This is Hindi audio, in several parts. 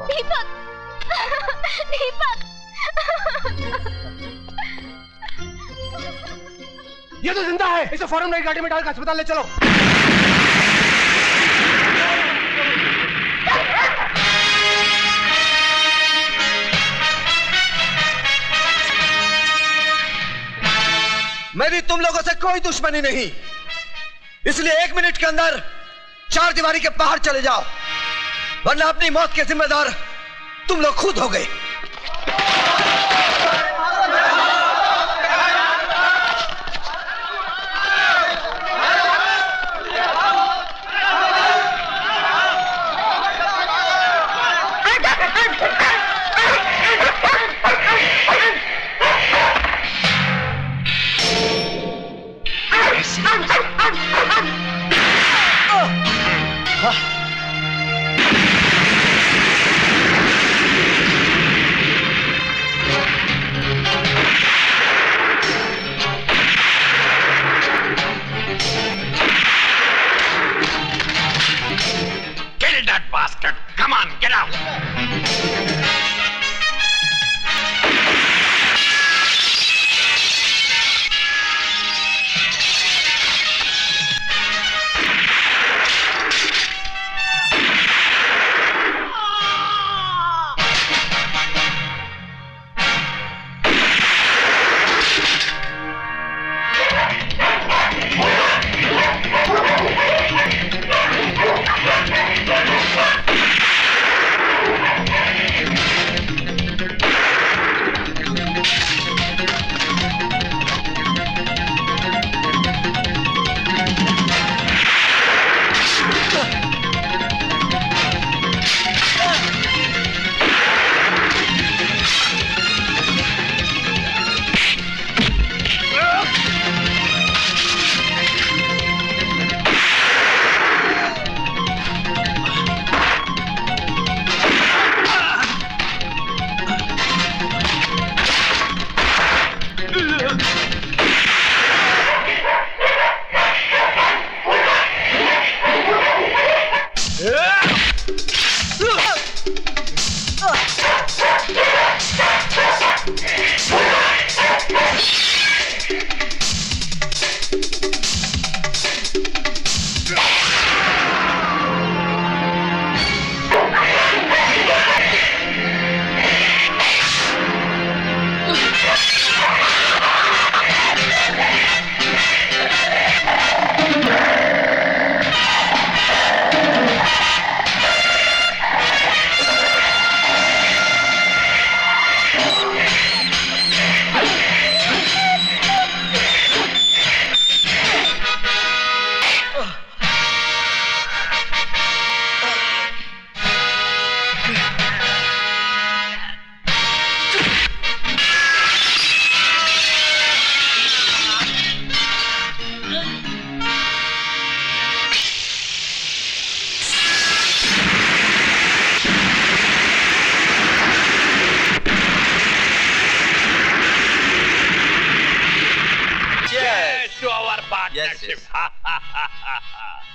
दीपक, दीपक। ये तो जिंदा है, इसे फौरन नई गाड़ी में डालकर अस्पताल ले चलो। मेरी तुम लोगों से कोई दुश्मनी नहीं, इसलिए 1 मिनट के अंदर 4 दीवारी के बाहर चले जाओ, वरना अपनी मौत के जिम्मेदार तुम लोग खुद हो गए।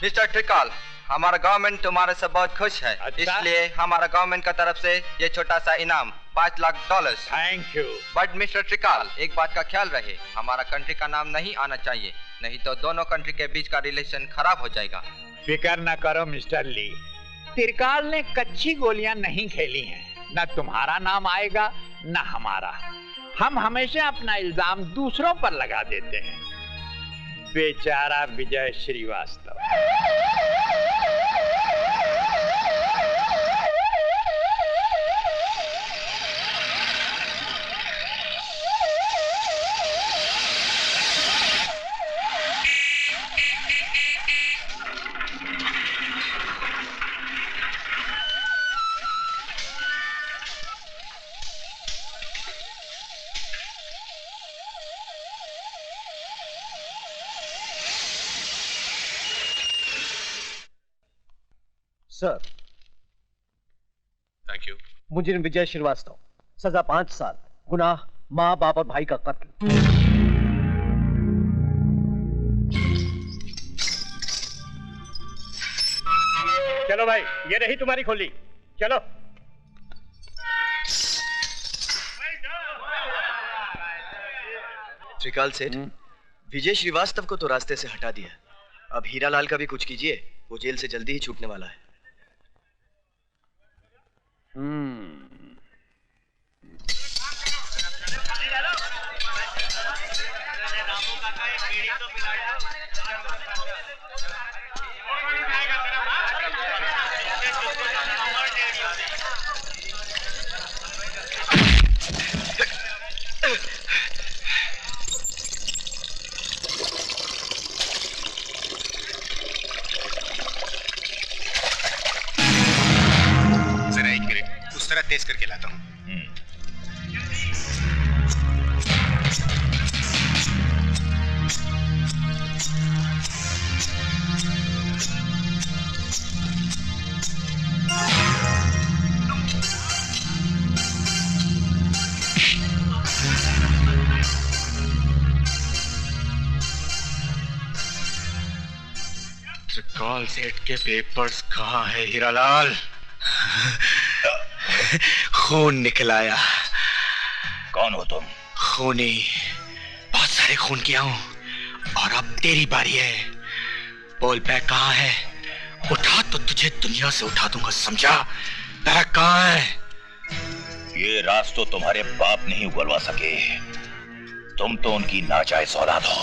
मिस्टर ट्रिकल, हमारा गवर्नमेंट तुम्हारे से बहुत खुश है। अच्छा? इसलिए हमारा गवर्नमेंट का तरफ से ये छोटा सा इनाम $5 lakh. Thank you. But mister trickle, एक बात का ख्याल रहे, हमारा कंट्री का नाम नहीं आना चाहिए, नहीं तो दोनों कंट्री के बीच का रिलेशन खराब हो जाएगा। फिकर न करो मिस्टर ली, त्रिकाल ने कच्ची गोलियां नहीं खेली हैं। न तुम्हारा नाम आएगा न हमारा। हम हमेशा अपना इल्जाम दूसरों पर लगा देते हैं। बेचारा Vijay Shrivastava. Sir, thank you. मुजरिम विजय श्रीवास्तव, सजा 5 साल, गुनाह माँ बाप और भाई का कत्ल। चलो भाई, ये रही तुम्हारी खोली, चलो। त्रिकाल सेठ, विजय श्रीवास्तव को तो रास्ते से हटा दिया, अब हीरालाल का भी कुछ कीजिए, वो जेल से जल्दी ही छूटने वाला है। जरा एक मिनट, उस तरह तेज करके लाता हूँ। त्रिकाल सेठ के पेपर्स कहाँ है हीरालाल? खून निकल आया। कौन हो तुम? खूनी, बहुत सारे खून किया हूं और अब तेरी बारी है। बोल बैग कहाँ है? उठा तो तुझे दुनिया से उठा दूंगा, समझा? बैग कहाँ है? ये राज तो तुम्हारे बाप नहीं उगलवा सके, तुम तो उनकी नाजायज औलाद हो।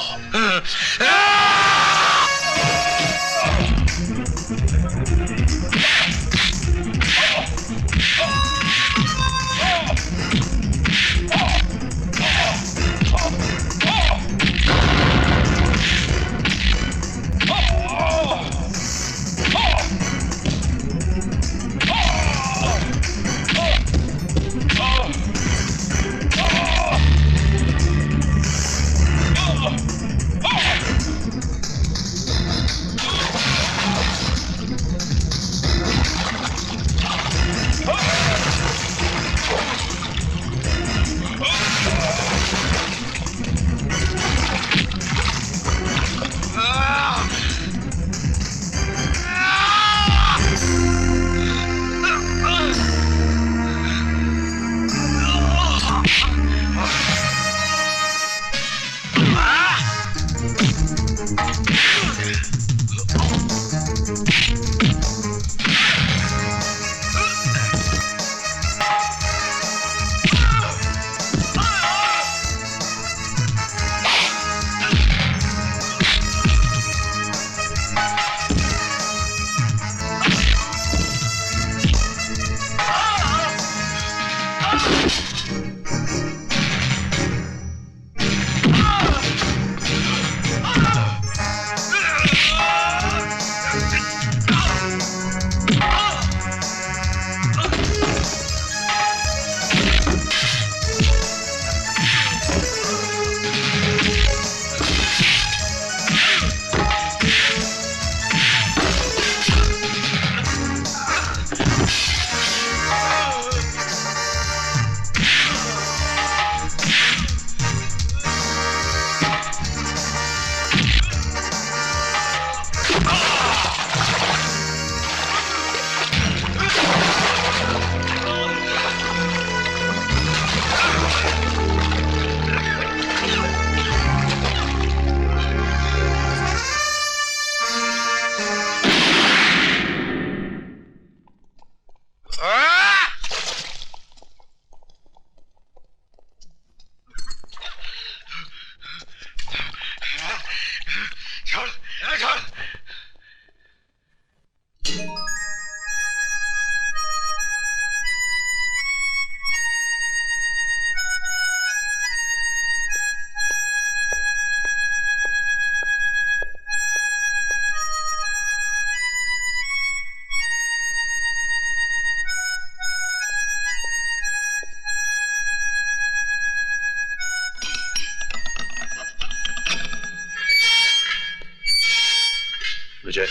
विजय,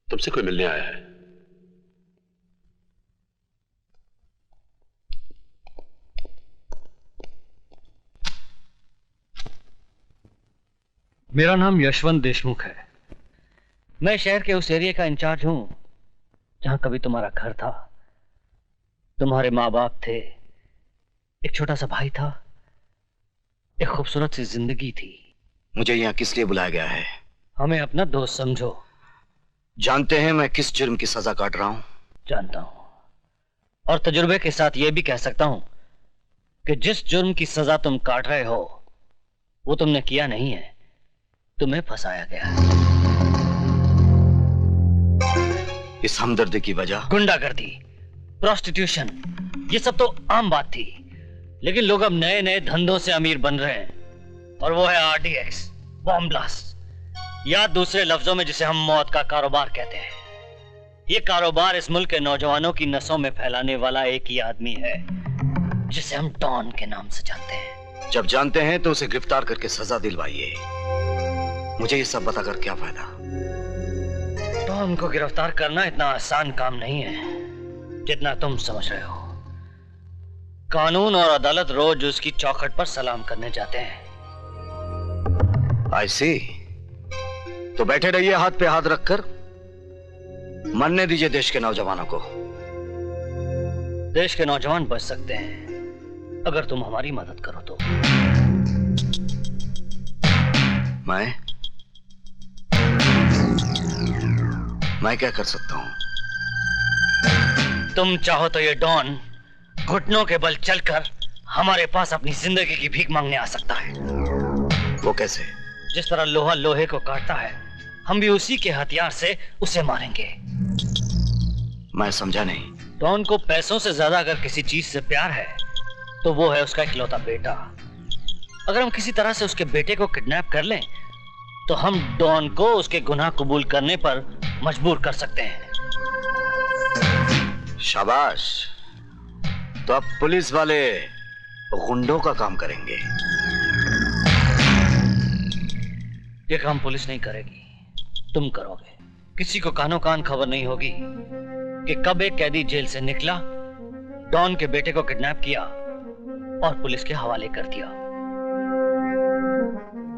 तुमसे कोई मिलने आया है। मेरा नाम यशवंत देशमुख है। मैं शहर के उस एरिया का इंचार्ज हूं जहां कभी तुम्हारा घर था, तुम्हारे माँ बाप थे, एक छोटा सा भाई था एक खूबसूरत सी जिंदगी थी। मुझे यहाँ किस लिए बुलाया गया है? हमें अपना दोस्त समझो। जानते हैं मैं किस जुर्म की सजा काट रहा हूँ? जानता हूं, और तजुर्बे के साथ यह भी कह सकता हूं कि जिस जुर्म की सजा तुम काट रहे हो वो तुमने किया नहीं है, तुम्हें फंसाया गया है। इस हमदर्दी की वजह? गुंडागर्दी, प्रोस्टिट्यूशन, ये सब तो आम बात थी, लेकिन लोग अब नए नए धंधों से अमीर बन रहे हैं, और वो है RDX, बॉम्ब ब्लास्ट, या दूसरे लफ्जों में जिसे हम मौत का कारोबार कहते हैं। ये कारोबार इस मुल्क के नौजवानों की नसों में फैलाने वाला एक ही आदमी है जिसे हम डॉन के नाम से जानते हैं। जब जानते हैं तो उसे गिरफ्तार करके सजा दिलवाइए। मुझे ये सब बताकर क्या फायदा? डॉन को गिरफ्तार करना इतना आसान काम नहीं है जितना तुम समझ रहे हो। कानून और अदालत रोज उसकी चौखट पर सलाम करने जाते हैं। I see। तो बैठे रहिए हाथ पे हाथ रखकर, मरने दीजिए देश के नौजवानों को। देश के नौजवान बच सकते हैं अगर तुम हमारी मदद करो तो। मैं क्या कर सकता हूं? तुम चाहो तो ये डॉन घुटनों के बल चलकर हमारे पास अपनी जिंदगी की भीख मांगने आ सकता है। वो कैसे? जिस तरह लोहा लोहे को काटता है, हम भी उसी के हथियार से उसे मारेंगे। मैं समझा नहीं। डॉन को पैसों से ज्यादा अगर किसी चीज से प्यार है तो वो है उसका इकलौता बेटा। अगर हम किसी तरह से उसके बेटे को किडनैप कर लें तो हम डॉन को उसके गुनाह कबूल करने पर मजबूर कर सकते हैं। शाबाश। तो अब पुलिस वाले गुंडों का काम करेंगे। ये काम पुलिस नहीं करेगी, तुम करोगे। किसी को कानो कान खबर नहीं होगी कि कब एक कैदी जेल से निकला, डॉन के बेटे को किडनैप किया और पुलिस के हवाले कर दिया।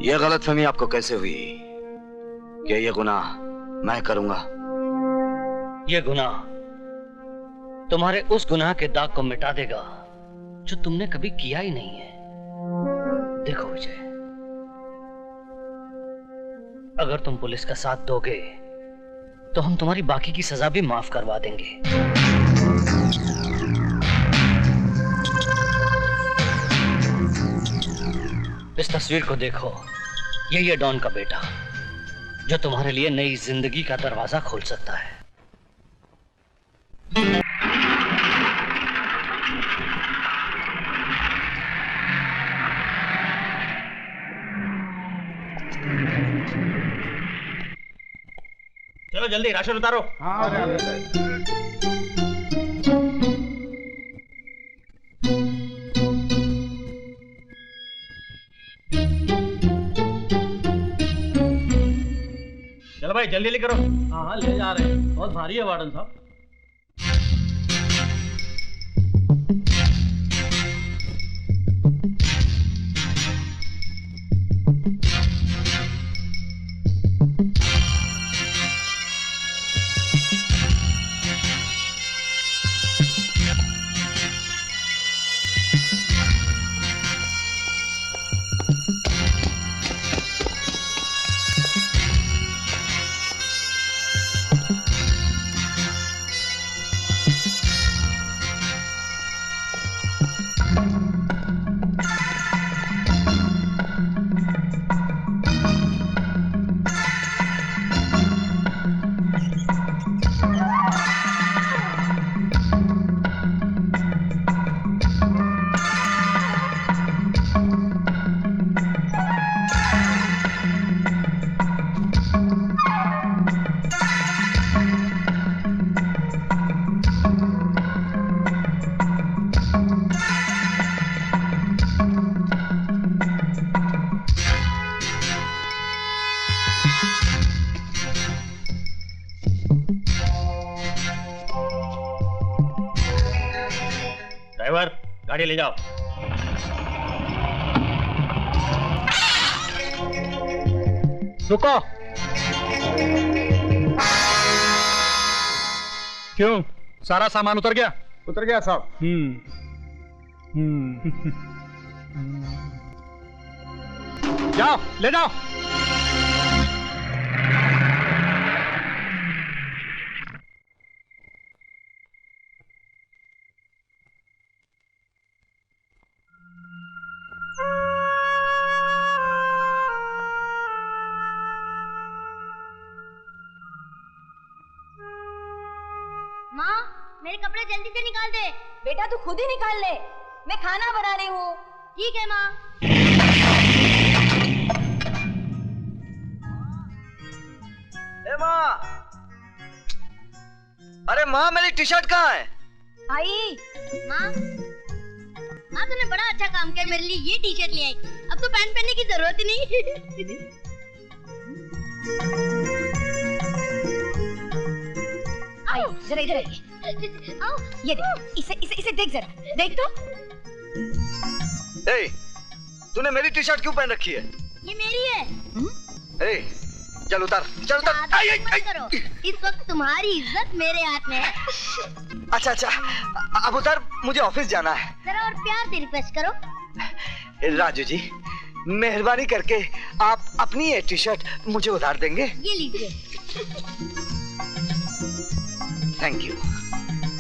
यह गलतफहमी आपको कैसे हुई कि यह गुनाह मैं करूंगा? यह गुनाह तुम्हारे उस गुनाह के दाग को मिटा देगा जो तुमने कभी किया ही नहीं है। देखो विजय, अगर तुम पुलिस का साथ दोगे तो हम तुम्हारी बाकी की सजा भी माफ करवा देंगे। इस तस्वीर को देखो, यही है डॉन का बेटा जो तुम्हारे लिए नई जिंदगी का दरवाजा खोल सकता है। चलो जल्दी राशन उतारो। चलो भाई जल्दी ले करो। हाँ ले जा रहे हैं, बहुत भारी है वार्डन साहब। ड्राइवर गाड़ी ले जाओ। रुको। क्यों, सारा सामान उतर गया? उतर गया साहब। जाओ ले जाओ। माँ, मेरे कपड़े जल्दी से निकाल दे। बेटा तू खुद ही निकाल ले, मैं खाना बना रही हूँ। ठीक है माँ। ए माँ, अरे माँ मेरी टी शर्ट कहाँ है? आई माँ, माँ तूने बड़ा अच्छा काम किया, मेरे लिए ये टी शर्ट ले आई। अब तो पैंट पहनने की जरूरत ही नहीं। आई जरा इधर आओ, ये देख, इसे इसे इसे देख जरा, देख तो। ए, तूने मेरी टी शर्ट क्यों पहन रखी है? ये मेरी है। ए, चल उतार, चल उतार। आई, मत करो, इस वक्त तुम्हारी इज्जत मेरे हाथ में है। अच्छा अच्छा, अब उतार, मुझे ऑफिस जाना है। जरा और प्यार से रिक्वेस्ट करो। राजू जी, मेहरबानी करके आप अपनी ये टी शर्ट मुझे उधार देंगे? ये लीजिए। Thank you.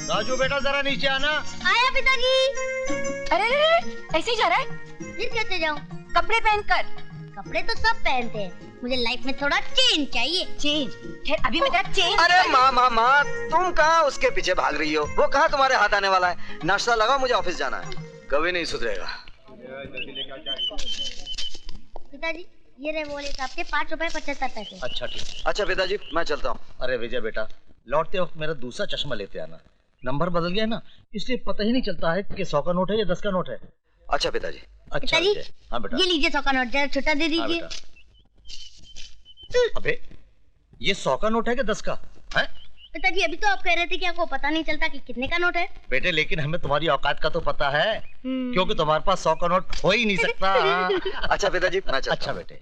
राजू बेटा जरा नीचे आना। आया पिताजी। अरे ऐसे ही जा रहा है? फिर कैसे जाऊँ? कपड़े पहनकर। कपड़े तो सब पहनते हैं, मुझे लाइफ में थोड़ा चेंज चाहिए। चेंज? खैर अभी मैं तेरा चेंज। अरे माँ, तुम कहाँ उसके पीछे भाग रही हो? वो कहाँ तुम्हारे हाथ आने वाला है? नाश्ता लगाओ, मुझे ऑफिस जाना है। कभी नहीं सुधरेगा। पिताजी, ये रहे वॉलेट आपके, 5 रुपए 75 पैसे। अच्छा ठीक। अच्छा पिताजी, मैं चलता हूँ। अरे विजय बेटा, लौटते वक्त मेरा दूसरा चश्मा लेते आना। नंबर बदल गया ना, इसलिए पता ही नहीं चलता है कि 100 का नोट है या 10 का नोट है। अच्छा पिताजी। अच्छा पिताजी, हाँ बेटा। ये लीजिए 100 का नोट, जरा छोटा दे हाँ दीजिए। अबे ये 100 का नोट है कि 10 का है? पिताजी अभी तो आप कह रहे थे कि आपको पता नहीं चलता कि कितने का नोट है। बेटे लेकिन हमें तुम्हारी औकात का तो पता है, क्योंकि तुम्हारे पास 100 का नोट हो ही नहीं सकता। अच्छा पिताजी, मैं चलता हूँ। अच्छा बेटे।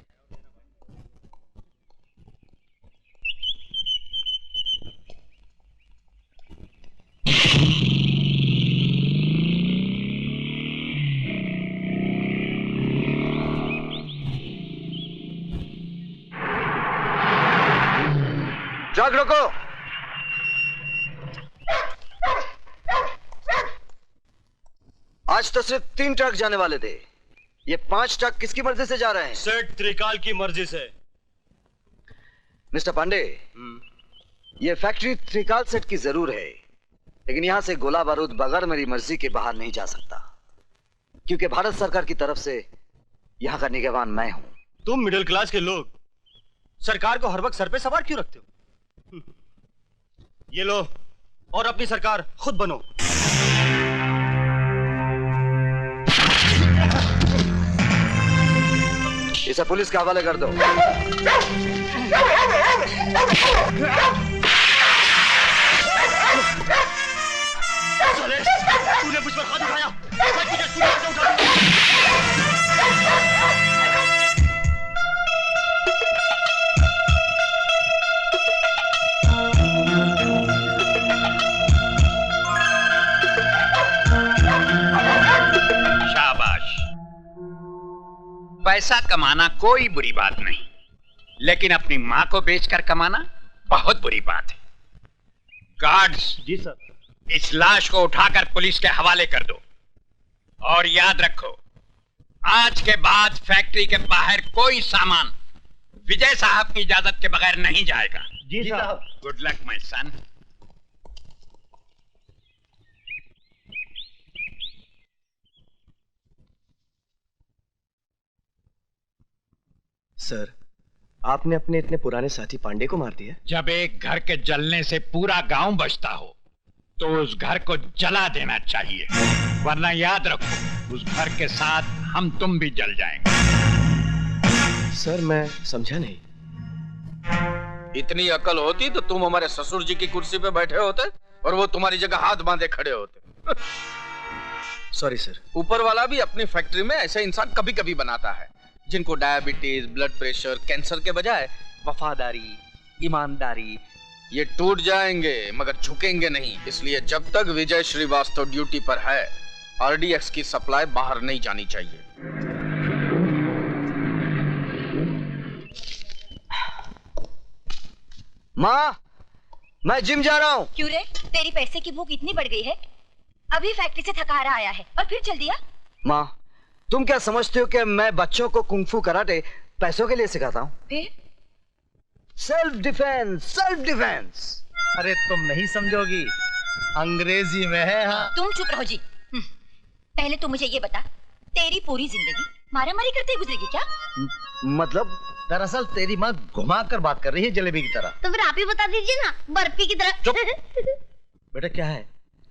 ट्रक रोको। आज तो सिर्फ 3 ट्रक जाने वाले थे, ये 5 ट्रक किसकी मर्जी से जा रहे हैं? सेठ त्रिकाल की मर्जी से। मिस्टर पांडे, ये फैक्ट्री त्रिकाल सेठ की जरूर है, लेकिन यहां से गोला बारूद बगैर मेरी मर्जी के बाहर नहीं जा सकता, क्योंकि भारत सरकार की तरफ से यहां का निगरान मैं हूं। तुम मिडिल क्लास के लोग सरकार को हर वक्त सर पे सवार क्यों रखते हो? ये लो और अपनी सरकार खुद बनो। इसे पुलिस के हवाले कर दो। तूने मुझ पर हाथ उठाया, तुझे से उठा दूंगा। पैसा कमाना कोई बुरी बात नहीं, लेकिन अपनी मां को बेचकर कमाना बहुत बुरी बात है। गार्ड्स, जी सर। इस लाश को उठाकर पुलिस के हवाले कर दो, और याद रखो आज के बाद फैक्ट्री के बाहर कोई सामान विजय साहब की इजाजत के बगैर नहीं जाएगा। जी साहब। Good luck my son. Sir, आपने अपने इतने पुराने साथी पांडे को मार दिया? जब एक घर के जलने से पूरा गांव बचता हो तो उस घर को जला देना चाहिए, वरना याद रखो उस घर के साथ हम तुम भी जल जाएंगे। सर मैं समझा नहीं। इतनी अकल होती तो तुम हमारे ससुर जी की कुर्सी पे बैठे होते और वो तुम्हारी जगह हाथ बांधे खड़े होते। Sorry sir. ऊपर वाला भी अपनी फैक्ट्री में ऐसे इंसान कभी कभी बनाता है जिनको डायबिटीज, ब्लड प्रेशर, कैंसर के बजाय वफादारी, ईमानदारी ये टूट जाएंगे मगर झुकेंगे नहीं। इसलिए जब तक विजय श्रीवास्तव ड्यूटी पर है आरडीएक्स की सप्लाई बाहर नहीं जानी चाहिए। माँ, मैं जिम जा रहा हूँ। क्यों रे? तेरी पैसे की भूख इतनी बढ़ गई है? अभी फैक्ट्री से थका हारा आया है और फिर चल दिया? माँ, तुम क्या समझते हो कि मैं बच्चों को कुंफू कराटे पैसों के लिए सिखाता हूँ? फिर? Self defence, self defence. अरे तुम नहीं समझोगी, अंग्रेजी में है। हाँ, तुम चुप रहो जी। पहले तू मुझे ये बता, तेरी पूरी जिंदगी मारामारी करते ही गुजरेगी क्या? मतलब? दरअसल तेरी माँ घुमा कर बात कर रही है जलेबी की तरह। तो फिर आप ही बता दीजिए ना, बर्फी की तरह। चुप। बेटा क्या है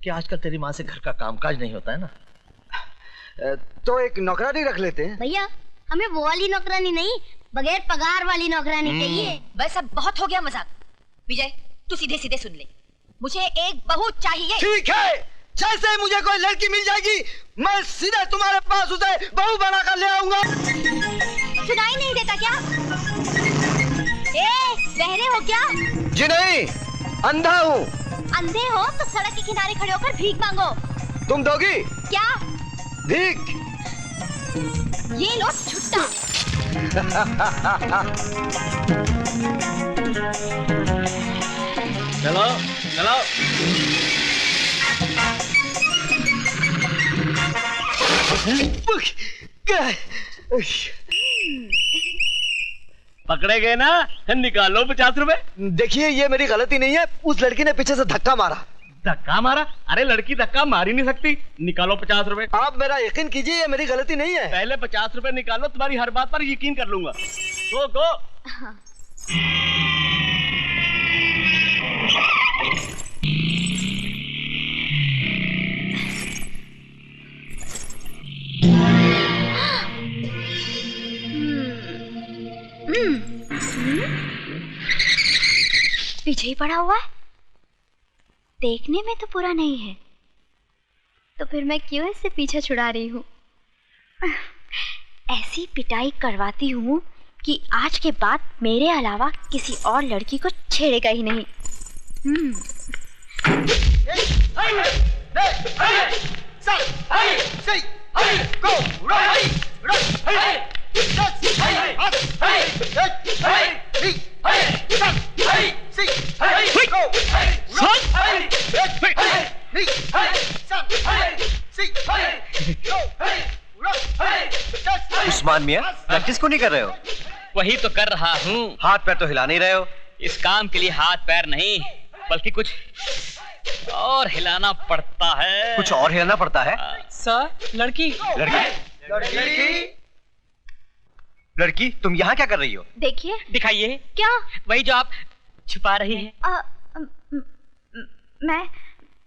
कि आजकल तेरी माँ से घर का कामकाज नहीं होता है ना। तो एक नौकरानी रख लेते हैं। भैया, हमें वो वाली नौकरानी नहीं, बगैर पगार वाली नौकरानी चाहिए। बस अब बहुत हो गया मजाक। विजय, तू सीधे सीधे सुन ले, मुझे एक बहू चाहिए। ठीक है, जैसे मुझे कोई लड़की मिल जाएगी, मैं सीधे तुम्हारे पास उसे बहू बनाकर ले आऊंगा। सुनाई नहीं देता क्या? बहरे हो क्या? जी नहीं, अंधा हूँ। अंधे हो तो सड़क के किनारे खड़े होकर भीख मांगो। तुम दोगी? क्या? भीख। ये लो छुट्टा। चलो चलो। पकड़े गए ना, निकालो 50 रुपए। देखिए, ये मेरी गलती नहीं है, उस लड़की ने पीछे से धक्का मारा। धक्का मारा? अरे लड़की धक्का मार ही नहीं सकती। निकालो 50 रुपए। आप मेरा यकीन कीजिए, ये मेरी गलती नहीं है। पहले 50 रुपए निकालो, तुम्हारी हर बात पर यकीन कर लूंगा। गो गो। पीछे ही पड़ा हुआ है, देखने में तो पूरा नहीं है, तो फिर मैं क्यों इससे पीछा छुड़ा रही हूँ? ऐसी पिटाई करवाती हूँ कि आज के बाद मेरे अलावा किसी और लड़की को छेड़ेगा ही नहीं। उस्मान मियां, प्रैक्टिस को नहीं कर रहे हो? वही तो कर रहा हूँ। हाथ पैर तो हिला नहीं रहे हो। इस काम के लिए हाथ पैर नहीं, बल्कि कुछ और हिलाना पड़ता है। कुछ और हिलाना पड़ता है? सर, लड़की। लड़की, तुम यहाँ क्या कर रही हो? देखिए। दिखाइए। क्या? वही जो आप छुपा रही हैं।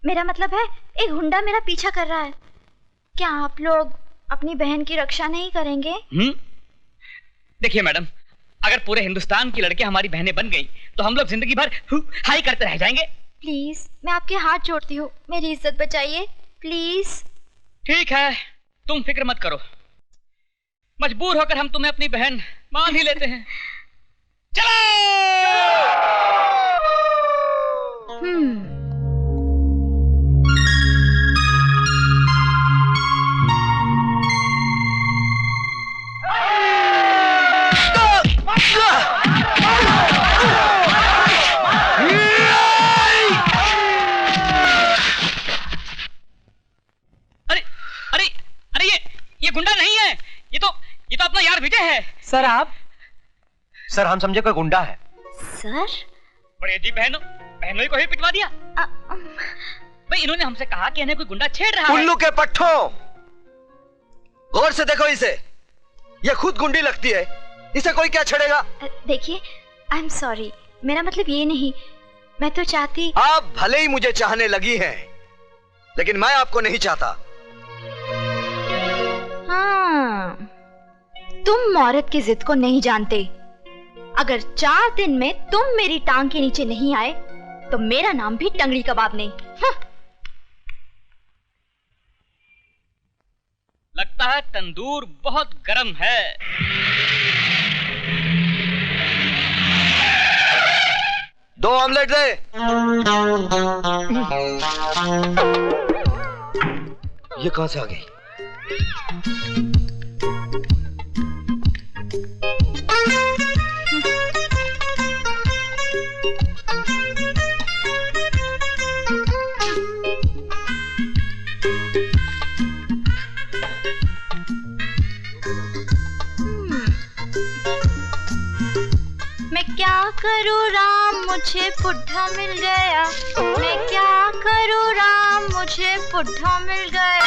मेरा मतलब है, एक गुंडा मेरा पीछा कर रहा है। क्या आप लोग अपनी बहन की रक्षा नहीं करेंगे? देखिए मैडम, अगर पूरे हिंदुस्तान की लड़कियां हमारी बहनें बन गई तो हम लोग जिंदगी भर हाई करते रह जाएंगे। प्लीज, मैं आपके हाथ जोड़ती हूँ, मेरी इज्जत बचाइए प्लीज। ठीक है, तुम फिक्र मत करो, मजबूर होकर हम तुम्हें अपनी बहन मान ही लेते हैं। चलो। ये गुंडा नहीं है, ये तो अपना यार विजय है। सर आप? सर हम समझे कोई गुंडा है। सर? बड़े जी, बहनों को ही पिटवा दिया। भाई इन्होंने हमसे कहा कि इन्हें कोई गुंडा छेड़ रहा है। उल्लू के पट्टों, गौर से देखो इसे, ये खुद गुंडी लगती है, इसे कोई क्या छेड़ेगा? देखिए, आई एम सॉरी, मेरा मतलब ये नहीं, मैं तो चाहती। आप भले ही मुझे चाहने लगी हैं, लेकिन मैं आपको नहीं चाहता। हाँ, तुम औरत की जिद को नहीं जानते। अगर 4 दिन में तुम मेरी टांग के नीचे नहीं आए तो मेरा नाम भी टंगड़ी कबाब नहीं। लगता है तंदूर बहुत गर्म है। दो ऑमलेट दे। ये कहां से आ गई? मुझे बुढ़ा मिल गया, मैं क्या करूँ राम, मुझे बुढ़ा मिल गया।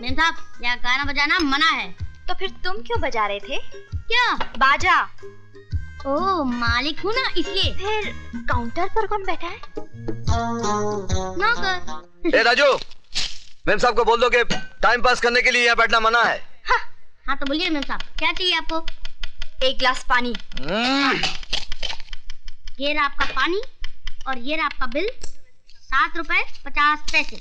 मेम साहब, यहाँ गाना बजाना मना है। तो फिर तुम क्यों बजा रहे थे? क्या? बाजा। ओह, मालिक हूँ ना इसलिए। फिर काउंटर पर कौन बैठा है? नौकर। ए राजू, मेम साहब को बोल दो कि टाइम पास करने के लिए यहाँ बैठना मना है। हाँ तो बोलिए मेम साहब, क्या चाहिए आपको? एक गिलास पानी। ये रहा आपका पानी और ये रहा आपका बिल, 7 रुपए 50 पैसे।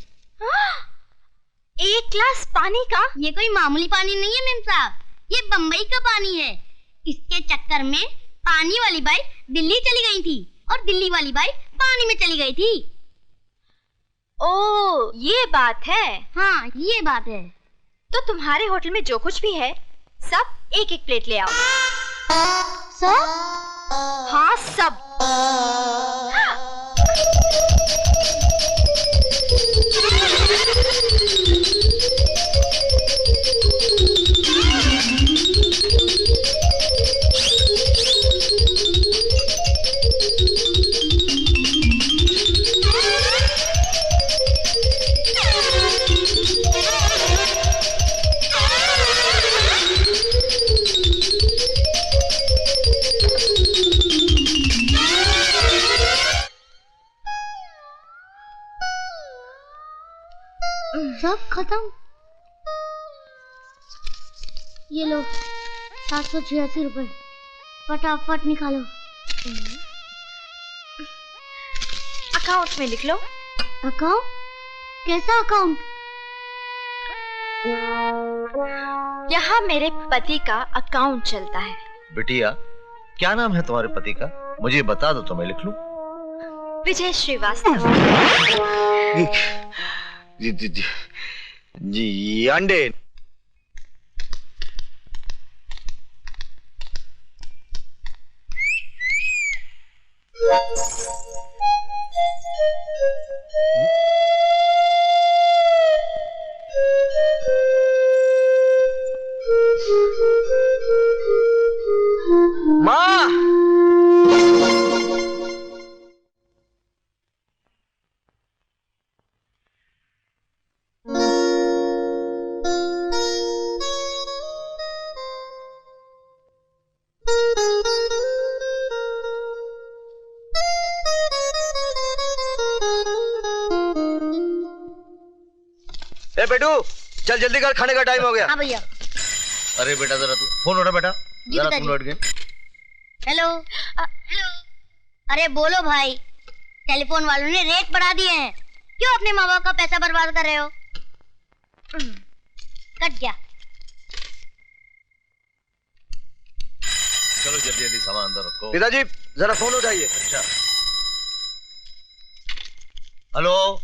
एक गिलास पानी का? ये कोई मामूली पानी नहीं है मेम साहब, ये बम्बई का पानी है। इसके चक्कर में पानी वाली बाई दिल्ली चली गई थी और दिल्ली वाली बाई पानी में चली गई थी। ओह, ये बात है। हाँ, ये बात है। तो तुम्हारे होटल में जो कुछ भी है सब एक एक प्लेट ले आओ। सब? हाँ, सब। सब खत्म। ये लो 786 रुपए, फटाफट निकालो। अकाउंट में लिख लो। अकाउंट? कैसा अकाउंट? यहाँ मेरे पति का अकाउंट चलता है। बिटिया, क्या नाम है तुम्हारे पति का? मुझे बता दो तो मैं लिख लूं। विजय श्रीवास्तव। जी अंडे। माँ, ए बेटू, चल जल्दी कर, खाने का टाइम हो गया। हाँ भैया। अरे बेटा जरा तू फोन उठा बेटा, जरा तुम लौट गए। Hello hello. अरे बोलो भाई, टेलीफोन वालों ने रेट बढ़ा दिए हैं, क्यों अपने माँ बाप का पैसा बर्बाद कर रहे हो? कट गया। चलो जल्दी जल्दी सामान अंदर रखो। पिताजी जरा फोन उठाइए। अच्छा, हेलो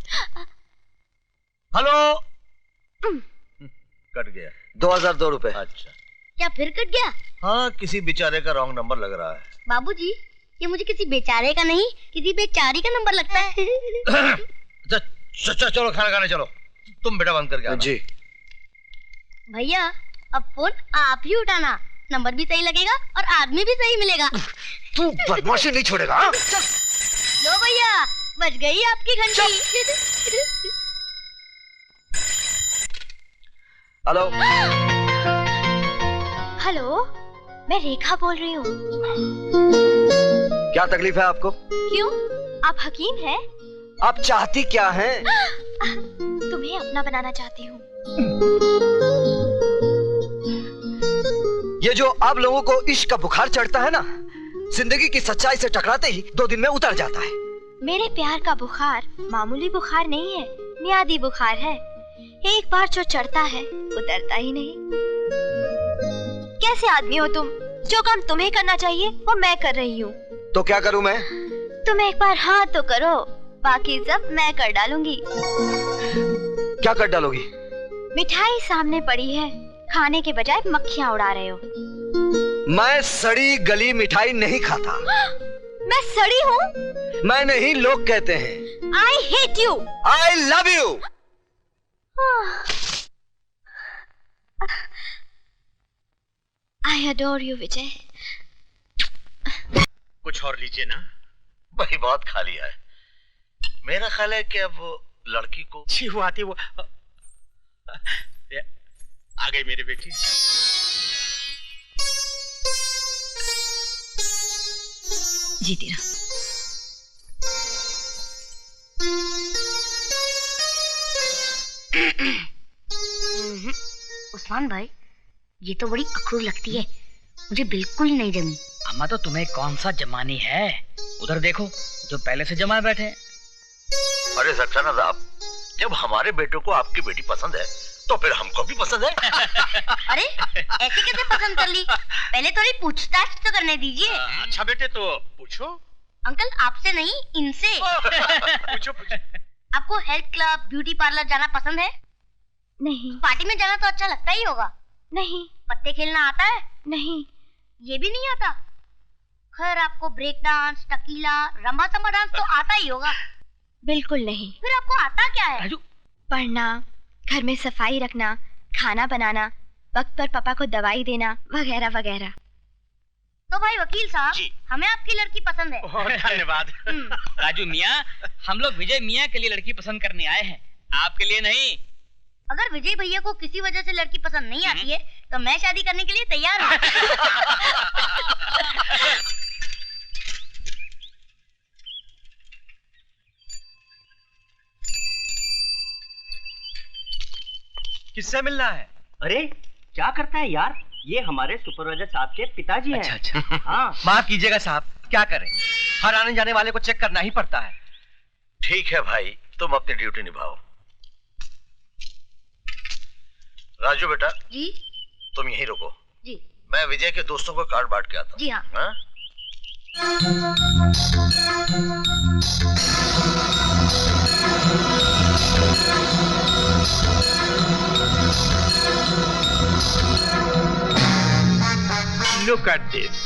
हेलो। कट गया। 2002 रुपए। अच्छा, क्या फिर कट गया? हाँ किसी बेचारे का रॉन्ग नंबर लग रहा है। बाबूजी, ये मुझे किसी बेचारे का नहीं, किसी बेचारी का नंबर लगता है। चलो खाना खाने चलो। तुम बेटा बंद करके आना। जी भैया, अब फोन आप ही उठाना, नंबर भी सही लगेगा और आदमी भी सही मिलेगा। तू बदमाशी नहीं छोड़ेगा। हाँ? लो भैया, बज गई आपकी घंटी। हेलो हेलो, मैं रेखा बोल रही हूँ। क्या तकलीफ है आपको? क्यों, आप हकीम हैं? आप चाहती क्या हैं? तुम्हें अपना बनाना चाहती हूँ। ये जो आप लोगों को इश्क का बुखार चढ़ता है ना, जिंदगी की सच्चाई से टकराते ही 2 दिन में उतर जाता है। मेरे प्यार का बुखार मामूली बुखार नहीं है, मियादी बुखार है। एक बार जो चढ़ता है उतरता ही नहीं। कैसे आदमी हो तुम? जो काम तुम्हें करना चाहिए वो मैं कर रही हूँ। तो क्या करूँ मैं? तुम एक बार हाँ तो करो, बाकी सब मैं कर डालूंगी। क्या कर डालोगी? मिठाई सामने पड़ी है, खाने के बजाय मक्खियाँ उड़ा रहे हो। मैं सड़ी गली मिठाई नहीं खाता। मैं सड़ी हूँ? मैं नहीं, लोग कहते हैं। I hate you। I love you। I adore you, विजय। कुछ और लीजिए ना। वही बहुत खा लिया है। मेरा ख्याल है कि अब वो लड़की को वो आती वो आ गई मेरी बेटी। जीती रहा। उस्मान भाई, ये तो बड़ी अखरूर लगती है, मुझे बिल्कुल नहीं जमी। अम्मा तो तुम्हें कौन सा जमानी है, उधर देखो जो पहले से जमाए बैठे हैं। अरे ज़क्राना साहब, जब हमारे बेटों को आपकी बेटी पसंद है तो फिर हमको भी पसंद है। अरे ऐसे कैसे पसंद कर ली? पहले थोड़ी पूछताछ तो करने दीजिए। अच्छा बेटे तो पूछो। अंकल आपसे नहीं, इनसे। पूछो पूछो। आपको हेल्थ क्लब, ब्यूटी पार्लर जाना पसंद है? नहीं। पार्टी में जाना तो अच्छा लगता ही होगा। नहीं। पत्ते खेलना आता है? नहीं। ये भी नहीं आता? खैर आपको break dance, tequila, rumba samba dance तो आता ही होगा। बिल्कुल नहीं। फिर आपको आता क्या है? पढ़ना, घर में सफाई रखना, खाना बनाना, वक्त पर पापा को दवाई देना, वगैरह वगैरह। तो भाई वकील साहब, हमें आपकी लड़की पसंद है। धन्यवाद। राजू मियाँ, हम लोग विजय मियाँ के लिए लड़की पसंद करने आए हैं, आपके लिए नहीं। अगर विजय भैया को किसी वजह से लड़की पसंद नहीं आती है तो मैं शादी करने के लिए तैयार हूँ। किससे मिलना है? अरे क्या करता है यार, ये हमारे सुपरवाइजर साहब के पिताजी हैं। अच्छा। हाँ। माफ कीजिएगा साहब, क्या करें, हर आने जाने वाले को चेक करना ही पड़ता है। ठीक है भाई, तुम अपनी ड्यूटी निभाओ। राजू बेटा जी। तुम यहीं रुको जी। मैं विजय के दोस्तों को कार्ड बांट के आता हूँ। जी हाँ। हाँ? Look at this.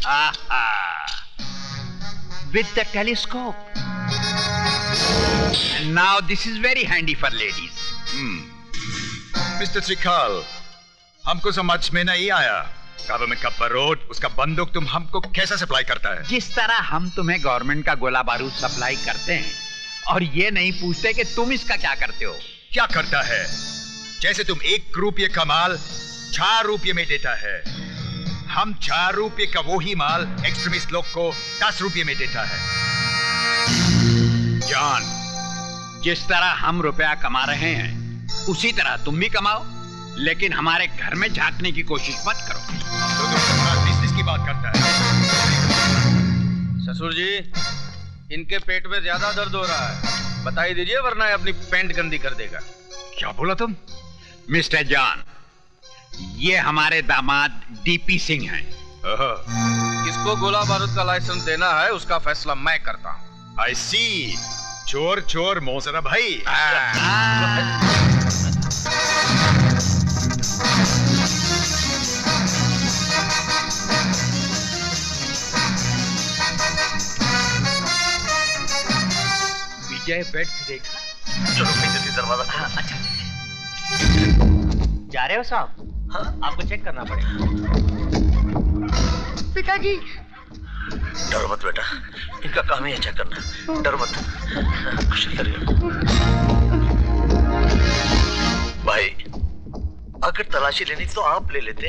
Aha. With the telescope. And now this is very handy for ladies. Mister त्रिकाल, हमको समझ में नहीं आया, गवर्नमेंट का बारूद, उसका बंदूक तुम हमको कैसे सप्लाई करता है? जिस तरह हम तुम्हें गवर्नमेंट का गोला बारूद सप्लाई करते हैं और ये नहीं पूछते कि तुम इसका क्या करते हो। क्या करता है? जैसे तुम 1 रुपये का माल 4 रुपये में देता है, हम 4 रुपये का वही माल एक्सट्रीमिस्ट लोग को 10 रुपये में देता है। जॉन, जिस तरह हम रुपया कमा रहे हैं उसी तरह तुम भी कमाओ, लेकिन हमारे घर में झांकने की कोशिश मत करो। तो तुम हमारा बिजनेस की बात करता है? ससुर जी, इनके पेट में ज्यादा दर्द हो रहा है, बता ही दीजिए वरना अपनी पैंट गंदी कर देगा। क्या बोला तुम? मिस्टर जॉन, ये हमारे दामाद डीपी सिंह हैं। किसको गोला बारूद का लाइसेंस देना है उसका फैसला मैं करता हूँ। I see, चोर चोर मोसरा भाई। विजय बेड से देखा। चलो पीछे दरवाजा। हाँ, अच्छा। जा रहे हो साहब? हाँ? आपको चेक करना पड़ेगा। पिताजी। डरो मत बेटा, इनका काम ही है चेक करना, डरो मत। कुछ नहीं करेगा भाई। अगर तलाशी लेनी तो आप ले लेते,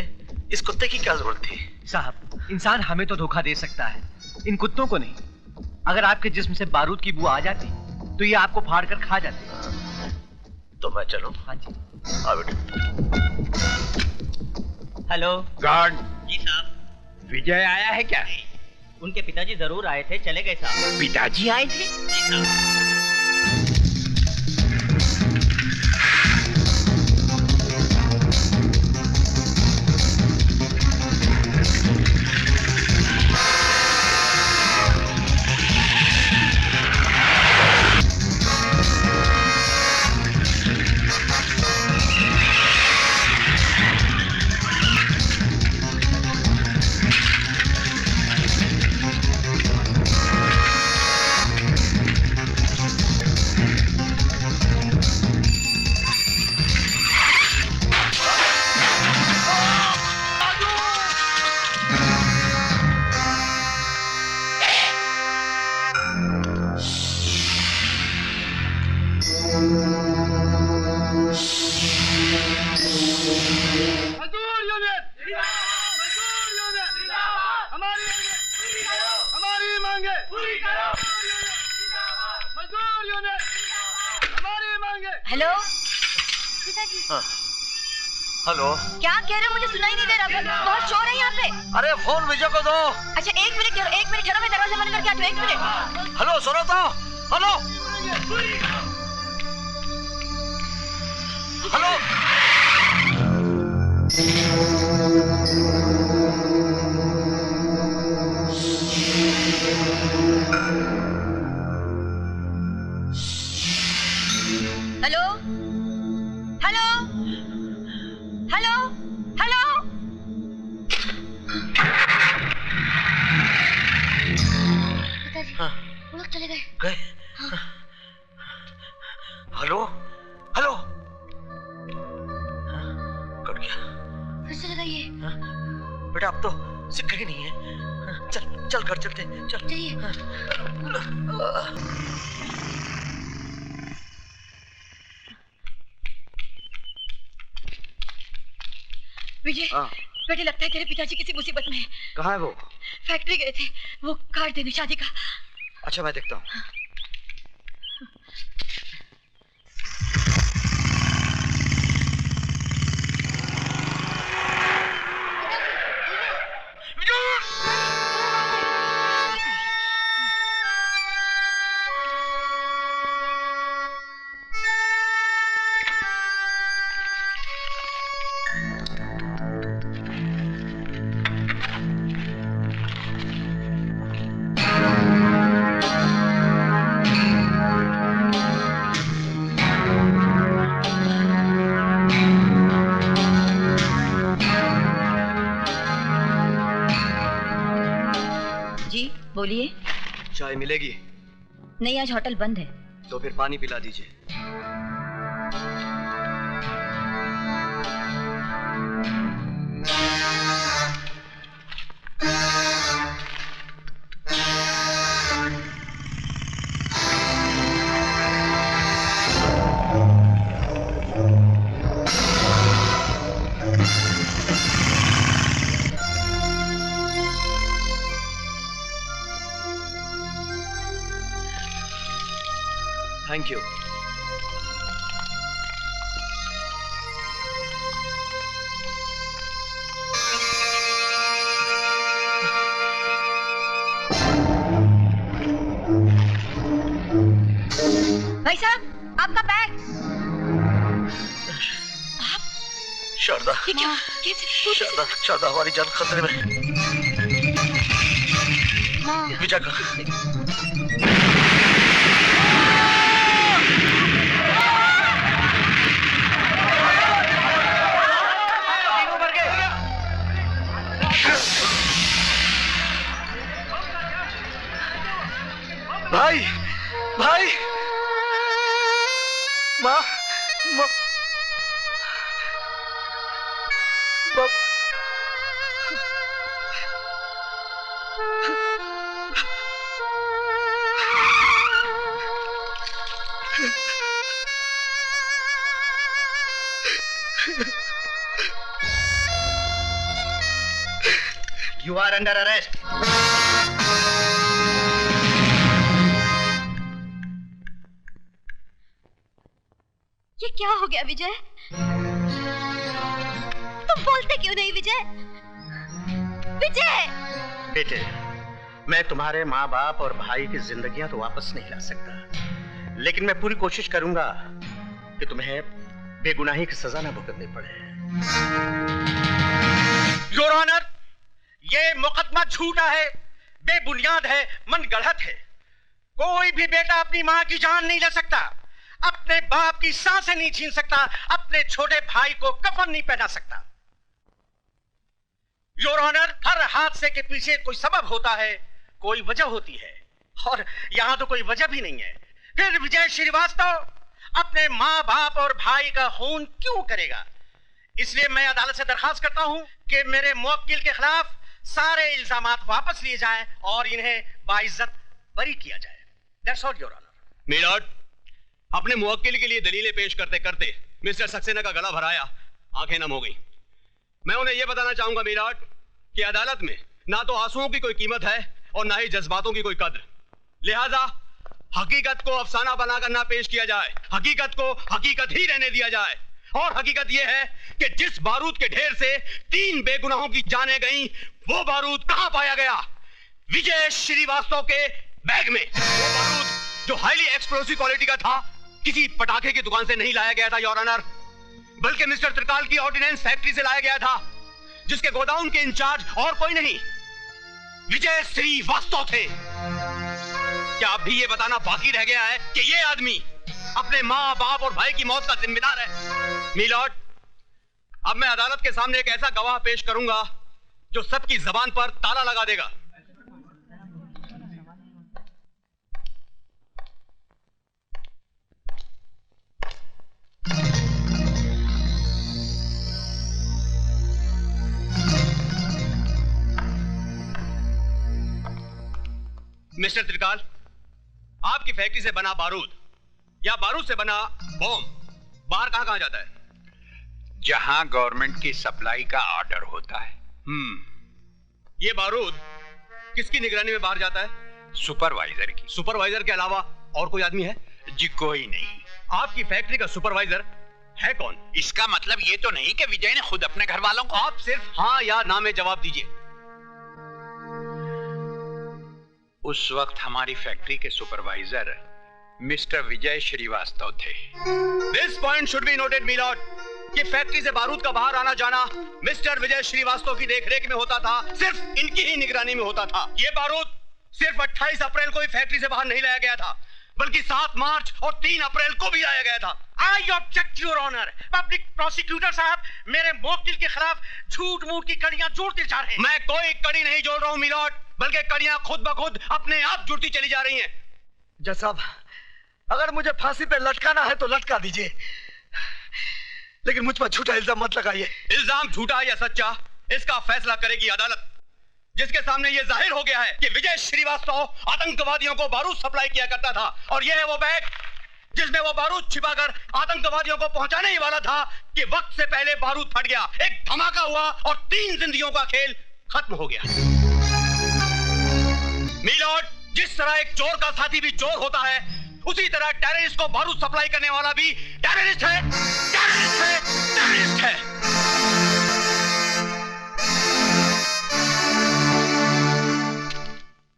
इस कुत्ते की क्या जरूरत थी? साहब, इंसान हमें तो धोखा दे सकता है, इन कुत्तों को नहीं। अगर आपके जिस्म से बारूद की बू आ जाती तो ये आपको फाड़ कर खा जाते। तो मैं चलूं? हाँ जी। हाँ बेटा। Hello guard. जी साहब। विजय आया है क्या? उनके पिताजी जरूर आए थे, चले गए साहब। पिताजी आए थे? जी साहब। हमारी मांगे पूरी करो। मजदूर यूनियन हमारी मांगे। हेलो हेलो, क्या कह रहे हो? मुझे सुनाई नहीं दे रहा। बहुत शोर है यहाँ पे। अरे फोन विजय को दो। अच्छा एक मिनट ठहरो, मैं दरवाजा बंद करके आती हूँ। 1 मिनट। हेलो सुनो तो। Hello hello. Hello hello hello hello. पिताजी वो लोग चले गए। हाँ। Hello hello. कट गया। फिर से लगाइए। बेटा अब तो सिक्का ही नहीं है। चल चल घर चलते। चल चलिए। विजय, बेटे लगता है तेरे पिताजी किसी मुसीबत में है। कहाँ है वो? फैक्ट्री गए थे, वो कार्ड देने शादी का। अच्छा मैं देखता हूँ। बोलिए। चाय मिलेगी? नहीं, आज होटल बंद है। तो फिर पानी पिला दीजिए। Thank you. भाई साहब, आपका बैग। आप? शारदा, ये क्या? शारदा हमारी जान खतरे में। विजय का भाई भाई माँ माँ You are under arrest. ये क्या हो गया विजय? तुम बोलते क्यों नहीं विजय? विजय! बेटे, मैं तुम्हारे माँ बाप और भाई की जिंदगियां तो वापस नहीं ला सकता, लेकिन मैं पूरी कोशिश करूंगा कि तुम्हें बेगुनाही की सजा न भुगतनी पड़े। योर ऑनर, ये मुकदमा झूठा है, बेबुनियाद है, मनगढ़ंत है। कोई भी बेटा अपनी माँ की जान नहीं ले सकता, अपने बाप की सांसें नहीं छीन सकता, अपने छोटे भाई को कफन नहीं पहना सकता। योर ऑनर, हर हादसे के पीछे कोई सबब होता है, कोई वजह होती है, और यहां तो कोई वजह भी नहीं है। फिर विजय श्रीवास्तव अपने माँ बाप और भाई का खून क्यों करेगा? इसलिए मैं अदालत से दरखास्त करता हूं कि मेरे मुवक्किल के खिलाफ सारे इल्जामात वापस लिए जाएं और इन्हें बाइज्जत बरी किया जाए। That's all your honour. Milord, अपने मुवक्किल के लिए दलीलें पेश करते करते मिस्टर सक्सेना का गला भराया, आंखें नम हो गई। मैं उन्हें यह बताना चाहूंगा मिलाट कि अदालत में ना तो आंसुओं की कोई कीमत है और ना ही जज्बातों की कोई कद्र। लिहाजा हकीकत को अफसाना बनाकर ना पेश किया जाए, हकीकत को हकीकत ही रहने दिया जाए। और हकीकत यह है कि जिस बारूद के ढेर से 3 बेगुनाहों की जानें गईं, वो बारूद कहां पाया गया? विजय श्रीवास्तव के बैग में। वो बारूद जो हाईली एक्सप्लोसिव क्वालिटी का था, किसी पटाखे की दुकान से नहीं लाया गया था योर ऑनर, बल्कि मिस्टर त्रिकाल की ऑर्डिनेंस फैक्ट्री से लाया गया था, जिसके गोदाउन के इंचार्ज और कोई नहीं, विजय श्रीवास्तव थे। क्या अब भी ये बताना बाकी रह गया है कि ये आदमी अपने माँ बाप और भाई की मौत का जिम्मेदार है? मिलॉर्ड, अब मैं अदालत के सामने एक ऐसा गवाह पेश करूंगा जो सबकी जबान पर ताला लगा देगा। मिस्टर त्रिकाल, आपकी फैक्ट्री से बना बारूद या बारूद से बना बॉम्ब बाहर कहां कहां जाता है? जहां गवर्नमेंट की सप्लाई का ऑर्डर होता है। ये बारूद किसकी निगरानी में बाहर जाता है? सुपरवाइजर की। सुपरवाइजर के अलावा और कोई आदमी है? जी कोई नहीं। आपकी फैक्ट्री का सुपरवाइजर है कौन? इसका मतलब ये तो नहीं कि विजय ने खुद अपने घर वालों को। आप सिर्फ हाँ या ना में जवाब दीजिए। उस वक्त हमारी फैक्ट्री के सुपरवाइजर मिस्टर विजय श्रीवास्तव थे। This point should be noted milord कि फैक्ट्री से बारूद का बाहर आना जाना मिस्टर विजय श्रीवास्तव की देखरेख में होता था, सिर्फ इनकी ही निगरानी में होता था। ये बारूद सिर्फ 28 अप्रैल को ही फैक्ट्री से बाहर नहीं लाया गया था, बल्कि 7 मार्च और 3 अप्रैल को भी लाया गया था। I object your honour. Public prosecutor साहब मेरे मुवक्किल के खिलाफ झूठ मूठ की कड़ियां जोड़ते जा रहे हैं। मैं कोई कड़ी नहीं जोड़ रहा हूं मिलॉर्ड, बल्कि कड़ियां खुद ब खुद अपने आप जुड़ती चली जा रही हैं। जज साहब, अगर मुझे फांसी पे लटकाना है तो लटका दीजिए, लेकिन मुझ पर झूठा इल्जाम मत लगाइए। इल्जाम झूठा या सच्चा, इसका फैसला करेगी अदालत, जिसके सामने यह जाहिर हो गया है कि विजय श्रीवास्तव आतंकवादियों को बारूद सप्लाई किया करता था, और यह है वो बैग जिसमें वो बारूद छिपाकर आतंकवादियों को पहुंचाने ही वाला था कि वक्त से पहले बारूद फट गया, एक धमाका हुआ और 3 जिंदगियों का खेल खत्म हो गया। मिलॉर्ड, जिस तरह एक चोर का साथी भी चोर होता है, उसी तरह टेररिस्ट को बारूद सप्लाई करने वाला भी टेररिस्ट है, टेररिस्ट है, टेररिस्ट है।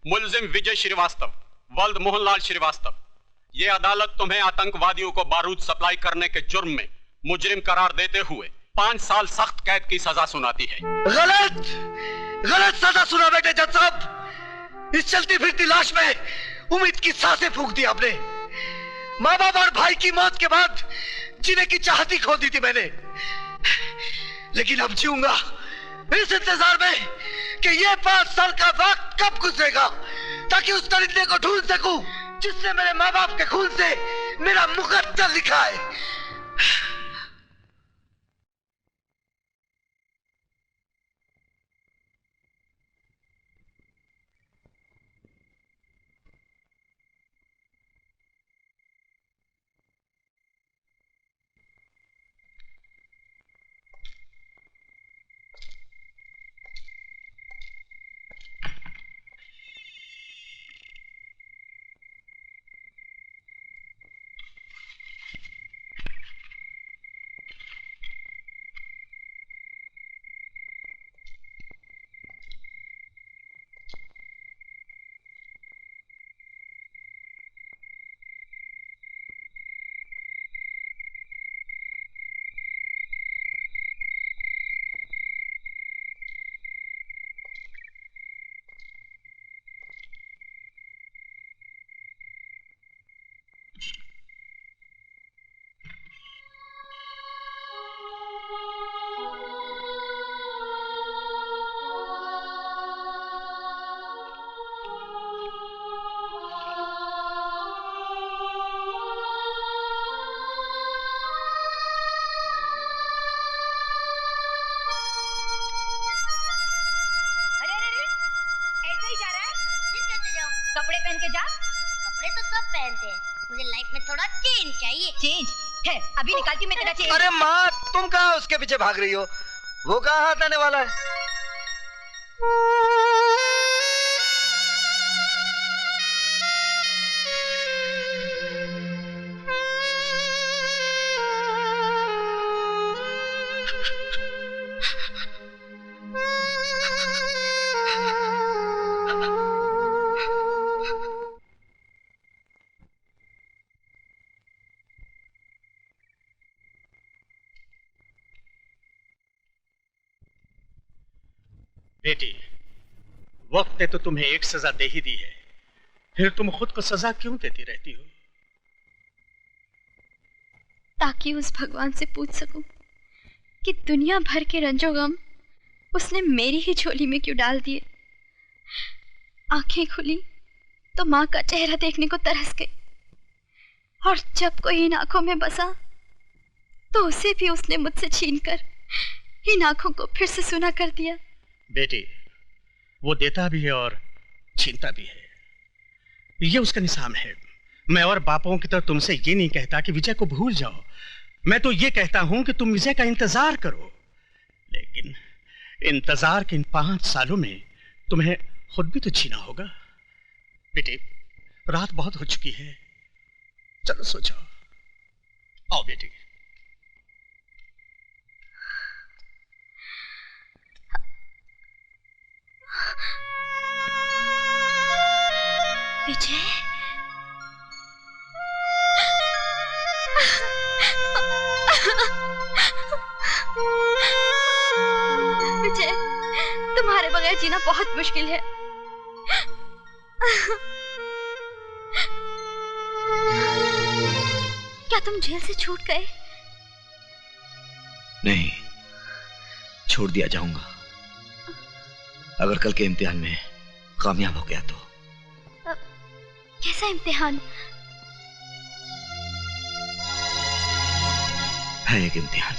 मुलजिम विजय श्रीवास्तव, वल्द मोहनलाल श्रीवास्तव, ये अदालत तुम्हें आतंकवादियों को बारूद सप्लाई करने के जुर्म में मुजरिम करार देते हुए 5 साल सख्त कैद की सजा सुनाती है। गलत, गलत सजा सुना बेटे जज साहब। इस चलती फिरती लाश में उम्मीद की सांसें फूंक दी आपने। माँ बाप और भाई की मौत के बाद जीने की चाहती खो दी थी मैंने, लेकिन अब जीऊंगा इस इंतजार में कि ये 5 साल का वक्त कब गुजरेगा, ताकि उस दरिंदे को ढूंढ सकूं जिसने मेरे माँ बाप के खून से मेरा मुकद्दर लिखा है। कपड़े पहन के जा। कपड़े तो सब पहनते हैं, मुझे लाइफ में थोड़ा चेंज चाहिए। चेंज है, अभी निकालती हूँ मैं तेरा चेंज। अरे माँ, तुम कहाँ उसके पीछे भाग रही हो? वो कहाँ हाथ आने वाला है? बेटी, वक्त ने तो तुम्हें एक सजा दे ही दी है, फिर तुम खुद को सजा क्यों देती रहती हो? ताकि उस भगवान से पूछ सकूं कि दुनिया भर के रंजो गम उसने मेरी ही झोली में क्यों डाल दिए। आंखें खुली तो माँ का चेहरा देखने को तरस गई, और जब कोई इन आंखों में बसा तो उसे भी उसने मुझसे छीनकर इन आंखों को फिर से सुना कर दिया। बेटी, वो देता भी है और छीनता भी है, ये उसका निजाम है। मैं और बापों की तरह तुमसे ये नहीं कहता कि विजय को भूल जाओ, मैं तो ये कहता हूं कि तुम विजय का इंतजार करो। लेकिन इंतजार के इन 5 सालों में तुम्हें खुद भी तो जीना होगा। बेटी, रात बहुत हो चुकी है, चलो सो जाओ। आओ बेटी। विजय, विजय, तुम्हारे बगैर जीना बहुत मुश्किल है। क्या तुम जेल से छूट गए? नहीं, छोड़ दिया जाऊंगा अगर कल के इम्तिहान में कामयाब हो गया तो। कैसा इम्तिहान? है एक इम्तिहान।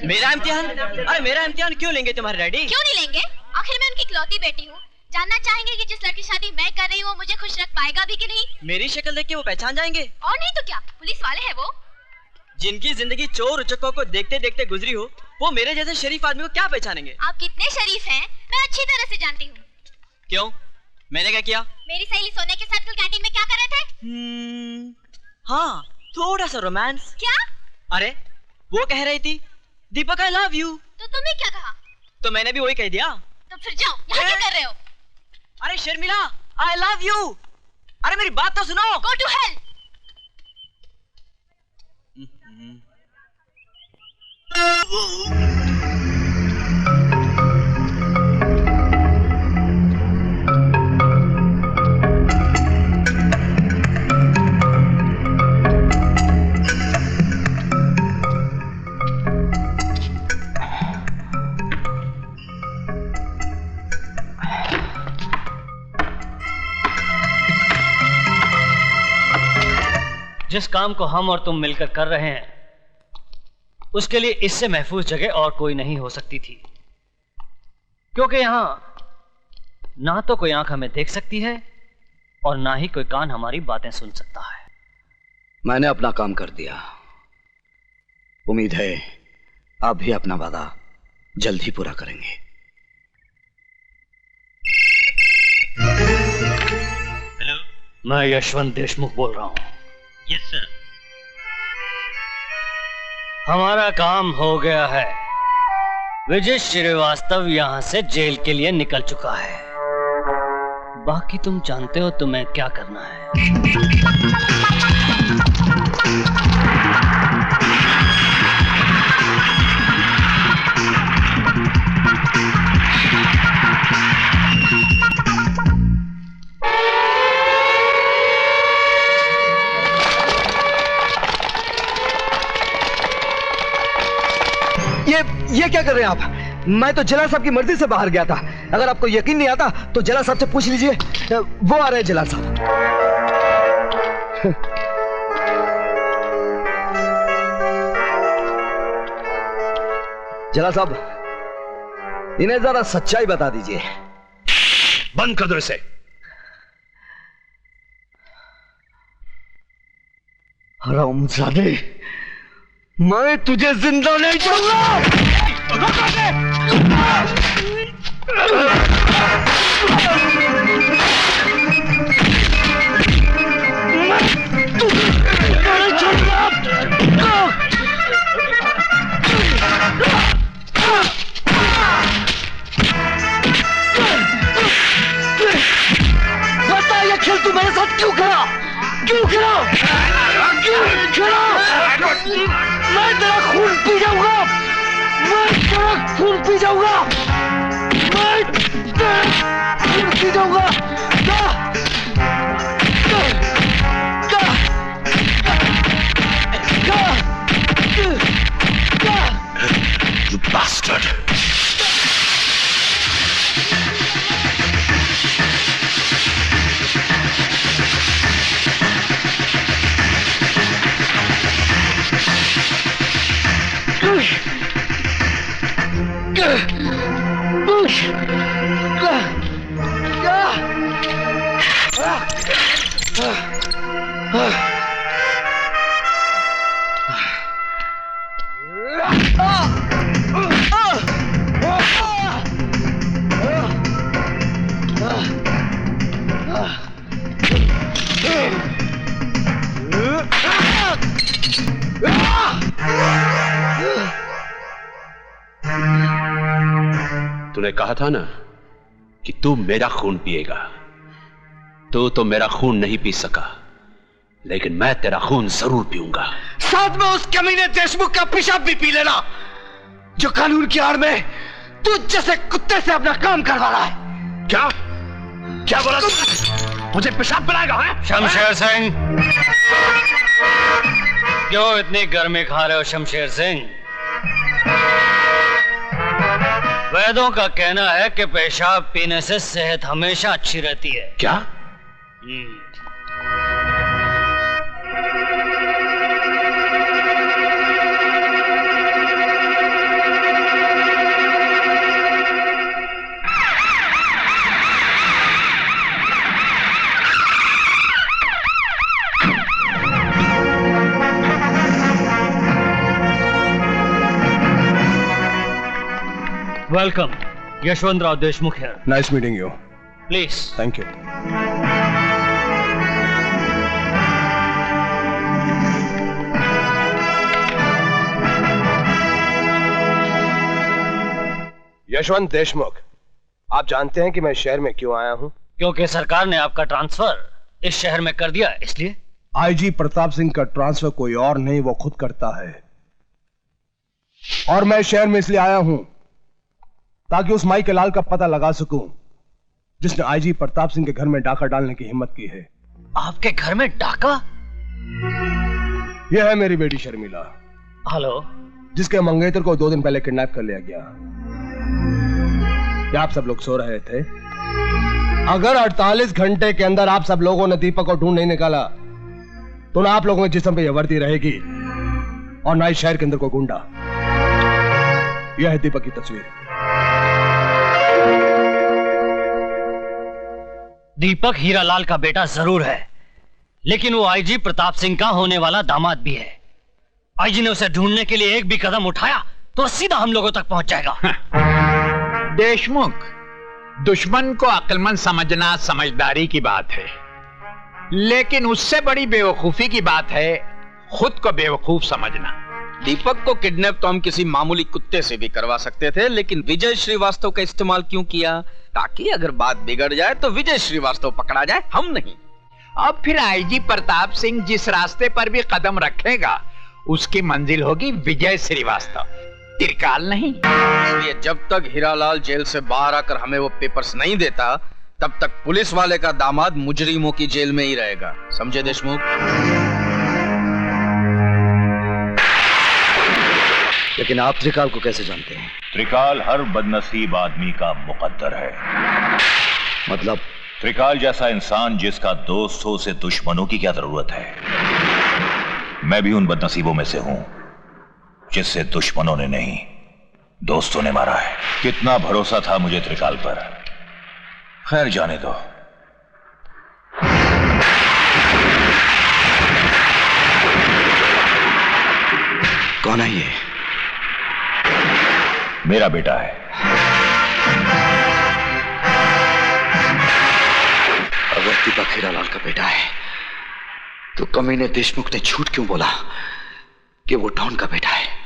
मेरा इम्तिहान? अरे मेरा इम्तिहान क्यों लेंगे तुम्हारे डैडी? क्यों नहीं लेंगे? आखिर मैं उनकी इकलौती बेटी हूँ। जानना चाहेंगे कि जिस लड़की शादी मैं कर रही हूँ मुझे खुश रख पाएगा भी कि नहीं? मेरी शक्ल देख के वो पहचान जाएंगे। और नहीं तो क्या, पुलिस वाले हैं वो। जिनकी जिंदगी चोर उचक्कों को देखते देखते गुजरी हो, वो मेरे जैसे शरीफ आदमी को क्या पहचानेंगे? आप कितने शरीफ हैं मैं अच्छी तरह से जानती हूँ। क्यों, मैंने क्या किया? मेरी सहेली सोने के साथ कल कैंटीन में क्या कर रहे थे? हाँ, थोड़ा सा रोमांस। क्या? अरे वो कह रही थी दीपक आई लव यू। तो तुमने क्या कहा? तो मैंने भी वही कह दिया। तो फिर जाओ, यहाँ क्या कर रहे हो? अरे शर्मिला, आई लव यू। अरे मेरी बात तो सुनो। Go to hell। जिस काम को हम और तुम मिलकर कर रहे हैं उसके लिए इससे महफूज जगह और कोई नहीं हो सकती थी, क्योंकि यहां ना तो कोई आंख हमें देख सकती है और ना ही कोई कान हमारी बातें सुन सकता है। मैंने अपना काम कर दिया। उम्मीद है आप भी अपना वादा जल्द ही पूरा करेंगे। हेलो, मैं यशवंत देशमुख बोल रहा हूं। Yes sir. हमारा काम हो गया है। विजय श्रीवास्तव यहां से जेल के लिए निकल चुका है। बाकी तुम जानते हो तुम्हें क्या करना है। ये क्या कर रहे हैं आप? मैं तो जला साहब की मर्जी से बाहर गया था। अगर आपको यकीन नहीं आता तो जला साहब से पूछ लीजिए, वो आ रहे हैं जला साहब। जला साहब, इन्हें जरा सच्चाई बता दीजिए। बंद कर दो इसे। हरामजादे, मैं तुझे जिंदा नहीं छोड़ूंगा। बता ये खेल तू मेरे साथ क्यों खेला? क्यों खेला? क्यों खेला? मैं तेरा खून पी जाऊंगा। मैं तेरा खून पी जाऊंगा। मैं तेरा खून पी जाऊंगा। You bastard! तूने कहा था ना कि तू मेरा खून पिएगा। तू तो मेरा खून नहीं पी सका, लेकिन मैं तेरा खून जरूर पीऊंगा। साथ में उस कमीने देशमुख का पेशाब भी पी लेना, जो कानून की आड़ में तू जैसे कुत्ते से अपना काम करवा रहा है। क्या क्या बोला तू? मुझे पेशाब पिलाएगा? शमशेर सिंह, क्यों इतनी गर्मी खा रहे हो शमशेर सिंह? वैद्यों का कहना है कि पेशाब पीने से सेहत हमेशा अच्छी रहती है। क्या? Welcome, Yashwantrao Deshmukh here. Nice meeting you. Please. Thank you. Yashwant Deshmukh, आप जानते हैं कि मैं शहर में क्यों आया हूं? क्योंकि सरकार ने आपका ट्रांसफर इस शहर में कर दिया, इसलिए। आईजी प्रताप सिंह का ट्रांसफर कोई और नहीं, वो खुद करता है। और मैं शहर में इसलिए आया हूं ताकि उस माई के लाल का पता लगा सकूं जिसने आईजी प्रताप सिंह के घर में डाका डालने की हिम्मत की है। आपके घर में डाका? यह है मेरी बेटी शर्मिला। हेलो। जिसके मंगेतर को 2 दिन पहले किडनैप कर लिया गया। क्या आप सब लोग सो रहे थे? अगर 48 घंटे के अंदर आप सब लोगों ने दीपक को ढूंढ नहीं निकाला तो ना आप लोगों के जिस्म पे यह वर्दी रहेगी और ना इस शहर के अंदर कोई गुंडा। यह है दीपक की तस्वीर। दीपक हीरालाल का बेटा जरूर है, लेकिन वो आईजी प्रताप सिंह का होने वाला दामाद भी है। आईजी ने उसे ढूंढने के लिए एक भी कदम उठाया तो सीधा हम लोगों तक पहुंच जाएगा। देशमुख, दुश्मन को अक्लमंद समझना समझदारी की बात है, लेकिन उससे बड़ी बेवकूफी की बात है खुद को बेवकूफ समझना। दीपक को किडनैप तो हम किसी मामूली कुत्ते से भी करवा सकते थे, लेकिन विजय श्रीवास्तव का इस्तेमाल क्यों किया? ताकि अगर बात बिगड़ जाए तो विजय श्रीवास्तव पकड़ा जाए, हम नहीं। अब फिर आईजी प्रताप सिंह जिस रास्ते पर भी कदम रखेगा उसकी मंजिल होगी विजय श्रीवास्तव, त्रिकाल नहीं। इसलिए जब तक हीरालाल जेल से बाहर आकर हमें वो पेपर्स नहीं देता तब तक पुलिस वाले का दामाद मुजरिमों की जेल में ही रहेगा। समझे देशमुख? लेकिन आप त्रिकाल को कैसे जानते हैं? त्रिकाल हर बदनसीब आदमी का मुकद्दर है। मतलब? त्रिकाल जैसा इंसान जिसका दोस्त हो उसे दुश्मनों की क्या जरूरत है? मैं भी उन बदनसीबों में से हूं जिससे दुश्मनों ने नहीं दोस्तों ने मारा है। कितना भरोसा था मुझे त्रिकाल पर। खैर जाने दो। कौन है ये? मेरा बेटा है। अगर दीपक हीरालाल का बेटा है तो कमीने देशमुख ने झूठ क्यों बोला कि वो डॉन का बेटा है?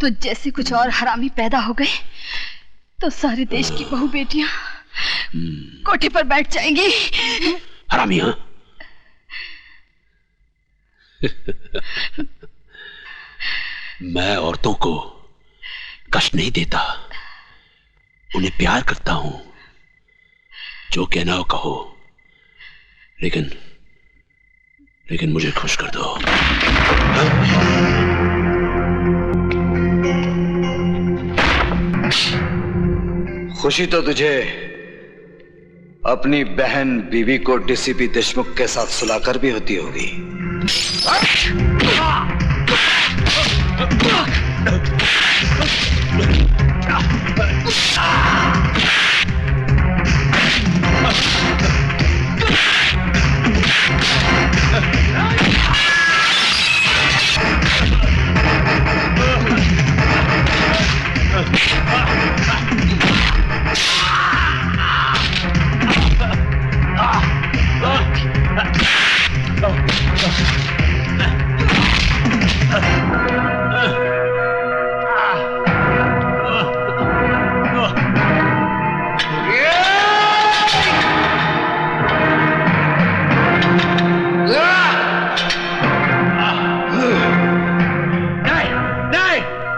तो जैसे कुछ और हरामी पैदा हो गए तो सारे देश की बहू बेटियां कोठे पर बैठ जाएंगी। हरामी? हाँ, मैं औरतों को कष्ट नहीं देता, उन्हें प्यार करता हूं। जो कहना हो कहो, लेकिन मुझे खुश कर दो। खुशी तो तुझे अपनी बहन बीवी को डीसीपी देशमुख के साथ सुलाकर भी होती होगी।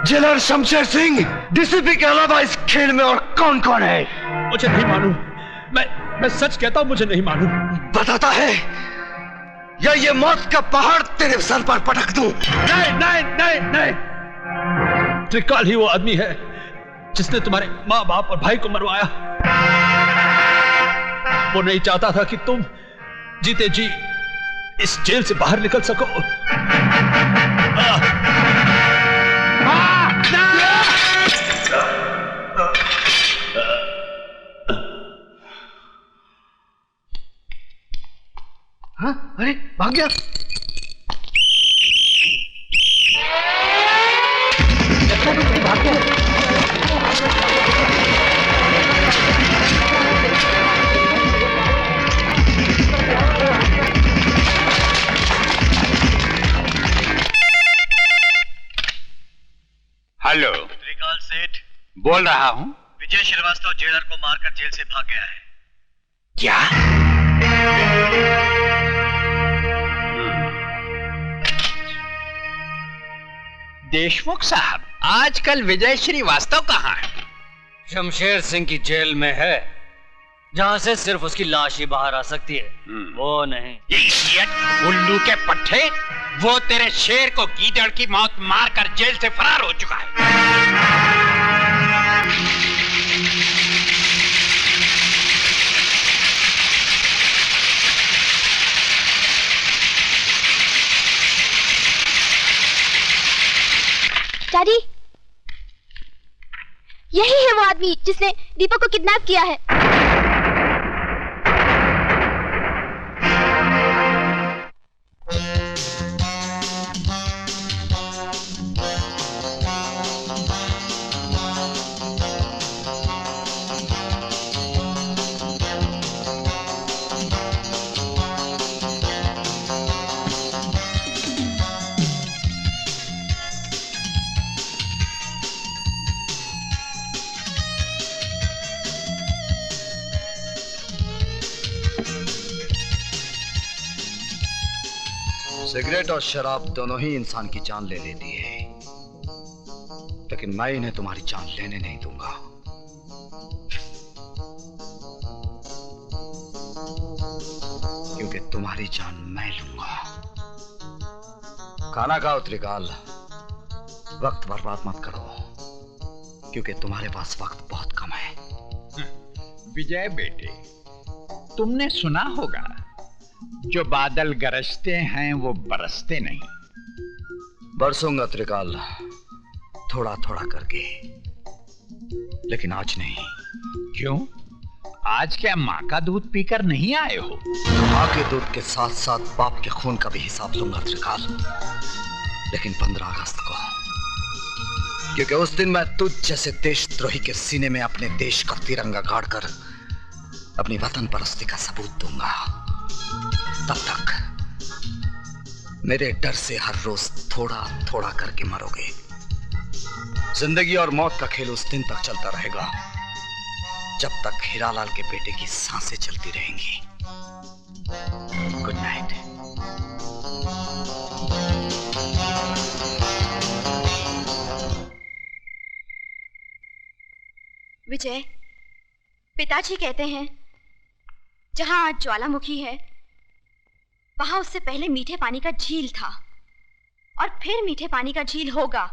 जेलर शमशेर सिंह, डीसीपी के अलावा इस खेल में और कौन कौन है? मुझे नहीं मालूम। मैं सच कहता हूं, मुझे नहीं मालूम। बताता है या ये मौत का पहाड़ तेरे सर पर पटक दूं? नहीं। त्रिकाल ही वो आदमी है जिसने तुम्हारे माँ बाप और भाई को मरवाया। वो नहीं चाहता था कि तुम जीते जी इस जेल से बाहर निकल सको। हाँ? अरे भाग गया। भाग गया। हेलो, त्रिकाल सेठ बोल रहा हूं। विजय श्रीवास्तव जेलर को मारकर जेल से भाग गया है। क्या? देशमुख साहब, आजकल विजय श्रीवास्तव कहाँ है? शमशेर सिंह की जेल में है, जहां से सिर्फ उसकी लाश ही बाहर आ सकती है, वो नहीं। उल्लू के पट्टे, वो तेरे शेर को गीदड़ की मौत मारकर जेल से फरार हो चुका है। डैडी, यही है वो आदमी जिसने दीपक को किडनैप किया है। सिगरेट और शराब दोनों ही इंसान की जान ले लेती है, लेकिन मैं इन्हें तुम्हारी जान लेने नहीं दूंगा। क्योंकि तुम्हारी जान मैं लूंगा। खाना खाओ त्रिकाल, वक्त बर्बाद मत करो, क्योंकि तुम्हारे पास वक्त बहुत कम है। विजय बेटे, तुमने सुना होगा, जो बादल गरजते हैं वो बरसते नहीं। बरसूंगा त्रिकाल, थोड़ा थोड़ा करके, लेकिन आज नहीं। क्यों? आज क्या माँ का दूध पीकर नहीं आए हो? माँ के दूध के साथ साथ बाप के खून का भी हिसाब लूंगा त्रिकाल, लेकिन 15 अगस्त को, क्योंकि उस दिन मैं तुझ जैसे देशद्रोही के सीने में अपने देश का तिरंगा गाड़कर अपनी वतन परस्ती का सबूत दूंगा। तब तक मेरे डर से हर रोज थोड़ा थोड़ा करके मरोगे। जिंदगी और मौत का खेल उस दिन तक चलता रहेगा जब तक हीरालाल के बेटे की सांसें चलती रहेंगी। Good night. विजय, पिताजी कहते हैं जहां आज ज्वालामुखी है वहां उससे पहले मीठे पानी का झील था और फिर मीठे पानी का झील होगा।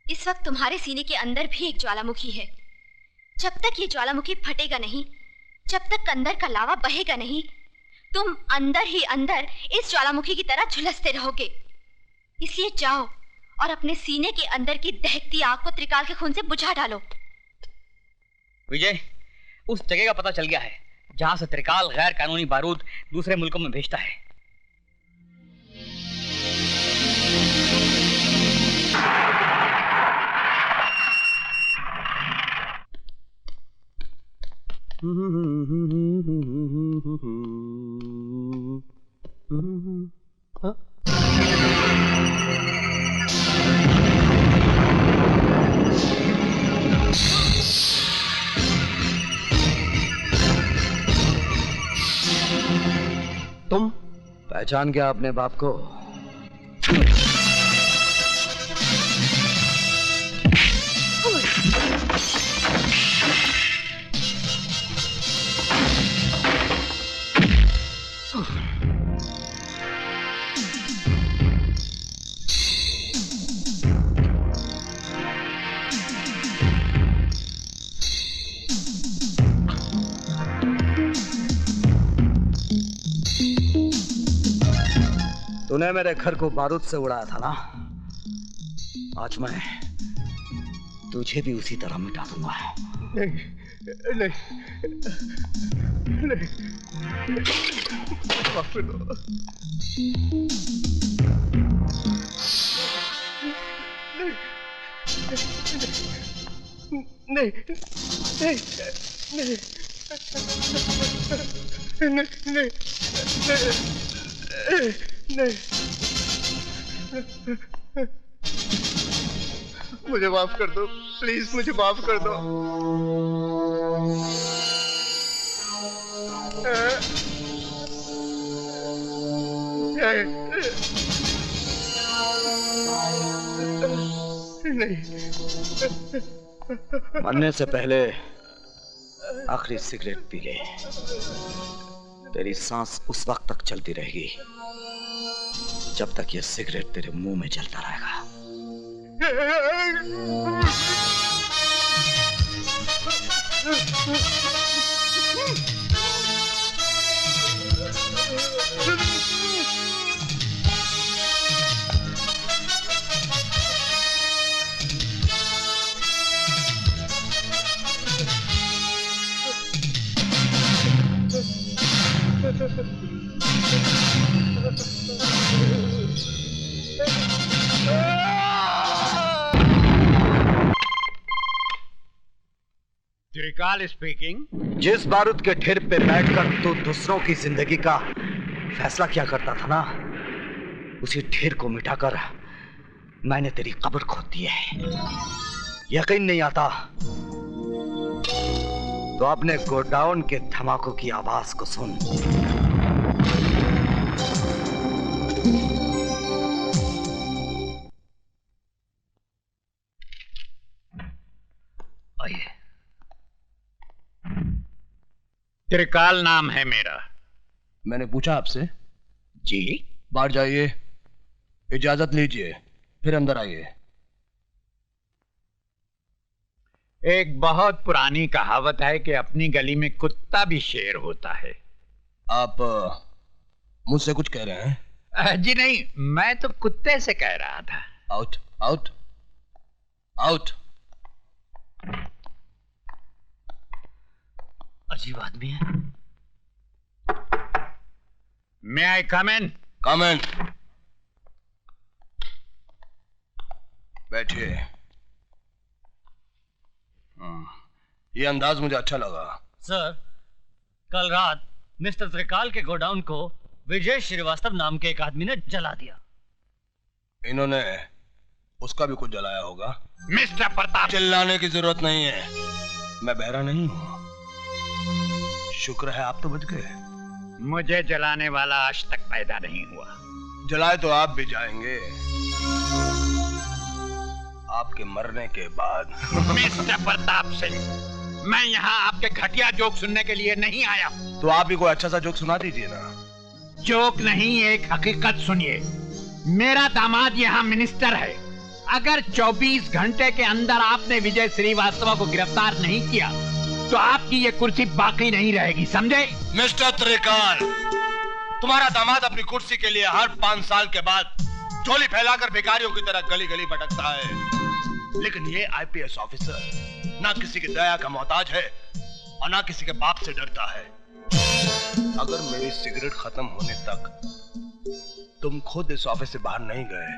इस वक्त तुम्हारे सीने के अंदर भी एक ज्वालामुखी है। जब तक ये ज्वालामुखी फटेगा नहीं, जब तक अंदर का लावा बहेगा नहीं, तुम अंदर ही अंदर इस ज्वालामुखी की तरह झुलसते रहोगे। इसलिए जाओ और अपने सीने के अंदर की दहकती आग को त्रिकाल के खून से बुझा डालो। विजय, उस जगह का पता चल गया है जहां से त्रिकाल गैर कानूनी बारूद दूसरे मुल्कों में भेजता है। तुम पहचान गया अपने बाप को? तूने मेरे घर को बारूद से उड़ाया था ना, आज मैं तुझे भी उसी तरह मिटा दूंगा। नहीं, नहीं, नहीं, माफ कर दो। नहीं, नहीं, नहीं, नहीं, नहीं, नहीं, मुझे माफ कर दो, प्लीज मुझे माफ कर दो। नहीं, मरने से पहले आखिरी सिगरेट पी ले। तेरी सांस उस वक्त तक चलती रहेगी जब तक ये सिगरेट तेरे मुंह में जलता रहेगा। त्रिकाल स्पीकिंग। जिस बारूद के ढेर पे बैठकर तू दूसरों की जिंदगी का फैसला किया करता था ना, उसी ढेर को मिटाकर मैंने तेरी कब्र खोद दी है। यकीन नहीं आता तो अपने गोडाउन के धमाकों की आवाज को सुन। त्रिकाल नाम है मेरा। मैंने पूछा आपसे। जी। बाहर जाइए, इजाजत लीजिए, फिर अंदर आइए। एक बहुत पुरानी कहावत है कि अपनी गली में कुत्ता भी शेर होता है। आप मुझसे कुछ कह रहे हैं? जी नहीं, मैं तो कुत्ते से कह रहा था। Out out out. अजीब आदमी है। May I come in? Come in. बैठिए। ये अंदाज मुझे अच्छा लगा। सर, कल रात मिस्टर त्रिकाल के गोडाउन को विजय श्रीवास्तव नाम के एक आदमी ने जला दिया। इन्होंने उसका भी कुछ जलाया होगा। मिस्टर प्रताप, चिल्लाने की जरूरत नहीं है, मैं बहरा नहीं हूं। शुक्र है आप तो बच गए। मुझे जलाने वाला आज तक पैदा नहीं हुआ। जलाए तो आप भी जाएंगे, आपके मरने के बाद। मिस्टर प्रताप सिंह, मैं यहाँ आपके घटिया जोक सुनने के लिए नहीं आया। तो आप भी कोई अच्छा सा जोक सुना दीजिए ना। जोक नहीं, एक हकीकत सुनिए। मेरा दामाद यहाँ मिनिस्टर है। अगर 24 घंटे के अंदर आपने विजय श्रीवास्तव को गिरफ्तार नहीं किया तो आपकी ये कुर्सी बाकी नहीं रहेगी, समझे? मिस्टर त्रिकाल, तुम्हारा दामाद अपनी कुर्सी के लिए हर 5 साल के बाद झोली फैलाकर भिखारियों की तरह गली गली भटकता है, लेकिन ये आईपीएस ऑफिसर ना किसी की दया का मोहताज है और ना किसी के बाप से डरता है। अगर मेरी सिगरेट खत्म होने तक तुम खुद इस ऑफिस से बाहर नहीं गए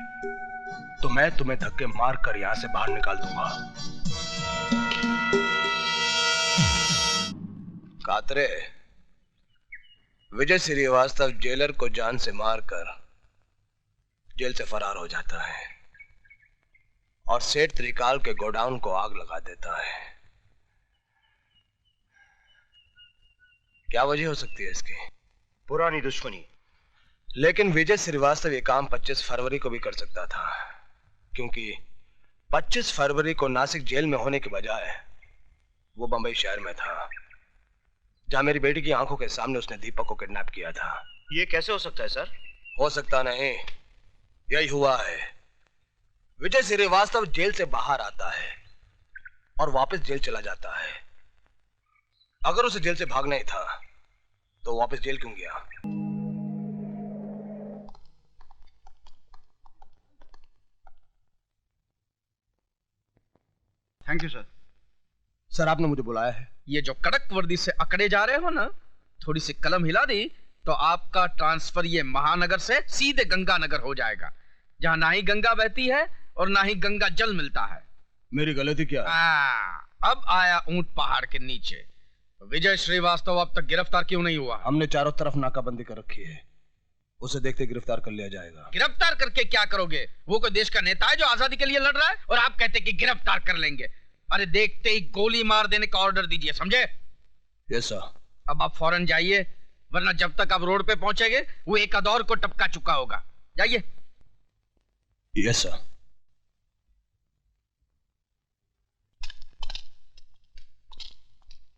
तो मैं तुम्हें धक्के मारकर यहां से बाहर निकाल दूंगा। कातरे, विजय श्रीवास्तव जेलर को जान से मारकर जेल से फरार हो जाता है और सेठ त्रिकाल के गोडाउन को आग लगा देता है। क्या वजह हो सकती है इसकी? पुरानी दुश्मनी। लेकिन विजय श्रीवास्तव ये काम 25 फरवरी को भी कर सकता था, क्योंकि 25 फरवरी को नासिक जेल में होने के बजाय वो बंबई शहर में था, जहां मेरी बेटी की आंखों के सामने उसने दीपक को किडनैप किया था। ये कैसे हो सकता है सर? हो सकता नहीं, यही हुआ है। विजय श्रीवास्तव जेल से बाहर आता है और वापस जेल चला जाता है। अगर उसे जेल से भागना ही था तो वापस जेल क्यों गया? Thank you sir. सर, आपने मुझे बुलाया है। ये जो कड़क वर्दी से अकड़े जा रहे हो ना, थोड़ी सी कलम हिला दी तो आपका ट्रांसफर ये महानगर से सीधे गंगानगर हो जाएगा, जहां ना ही गंगा बहती है और ना ही गंगा जल मिलता है। मेरी गलती क्या है? अब आया ऊंट पहाड़ के नीचे। विजय श्रीवास्तव अब तक गिरफ्तार क्यों नहीं हुआ? हमने चारों तरफ नाकाबंदी कर रखी है, उसे देखते गिरफ्तार कर लिया जाएगा। गिरफ्तार करके क्या करोगे? वो कोई देश का नेता है जो आजादी के लिए लड़ रहा है और आप कहते कि गिरफ्तार कर लेंगे? अरे देखते ही गोली मार देने का ऑर्डर दीजिए, समझे? Yes sir. अब आप फौरन जाइए, वरना जब तक आप रोड पे पहुंचेंगे वो एक अदौर को टपका चुका होगा। जाइए। Yes sir.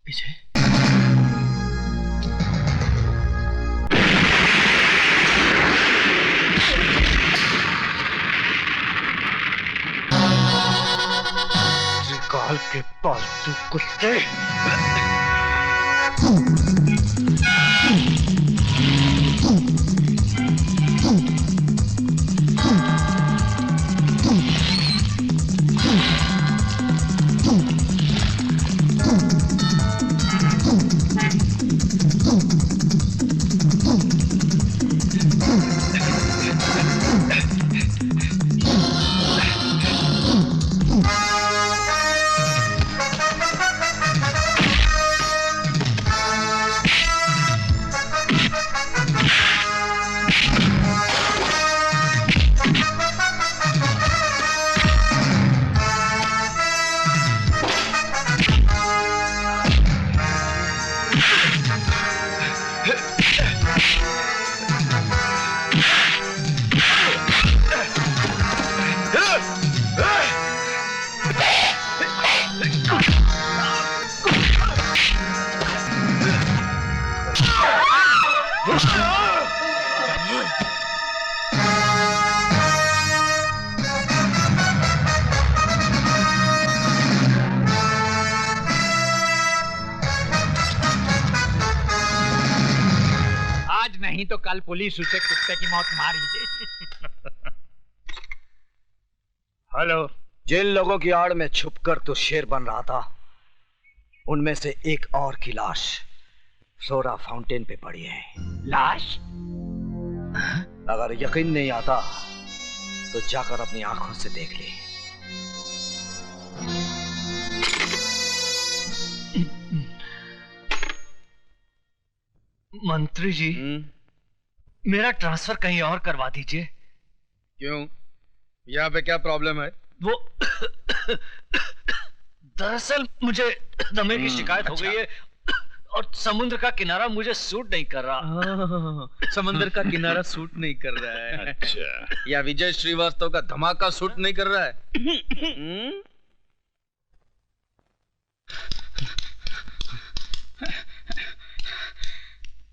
विजय, त्रिकाल के पालतू कुत्ते। आज नहीं तो कल पुलिस उसे कुत्ते की मौत मार ही देगी। हेलो। जिन लोगों की आड़ में छुपकर तो शेर बन रहा था, उनमें से एक और की लाश फ्लोरा फाउंटेन पे पड़ी है। लाश? अगर यकीन नहीं आता तो जाकर अपनी आंखों से देख ले। मंत्री जी, मेरा ट्रांसफर कहीं और करवा दीजिए। क्यों? यहाँ पे क्या प्रॉब्लम है? वो दरअसल मुझे दमे की शिकायत हो गई है और समुद्र का किनारा मुझे सूट नहीं कर रहा। समंदर का किनारा सूट नहीं कर रहा है। अच्छा। या विजय श्रीवास्तव का धमाका सूट नहीं कर रहा है?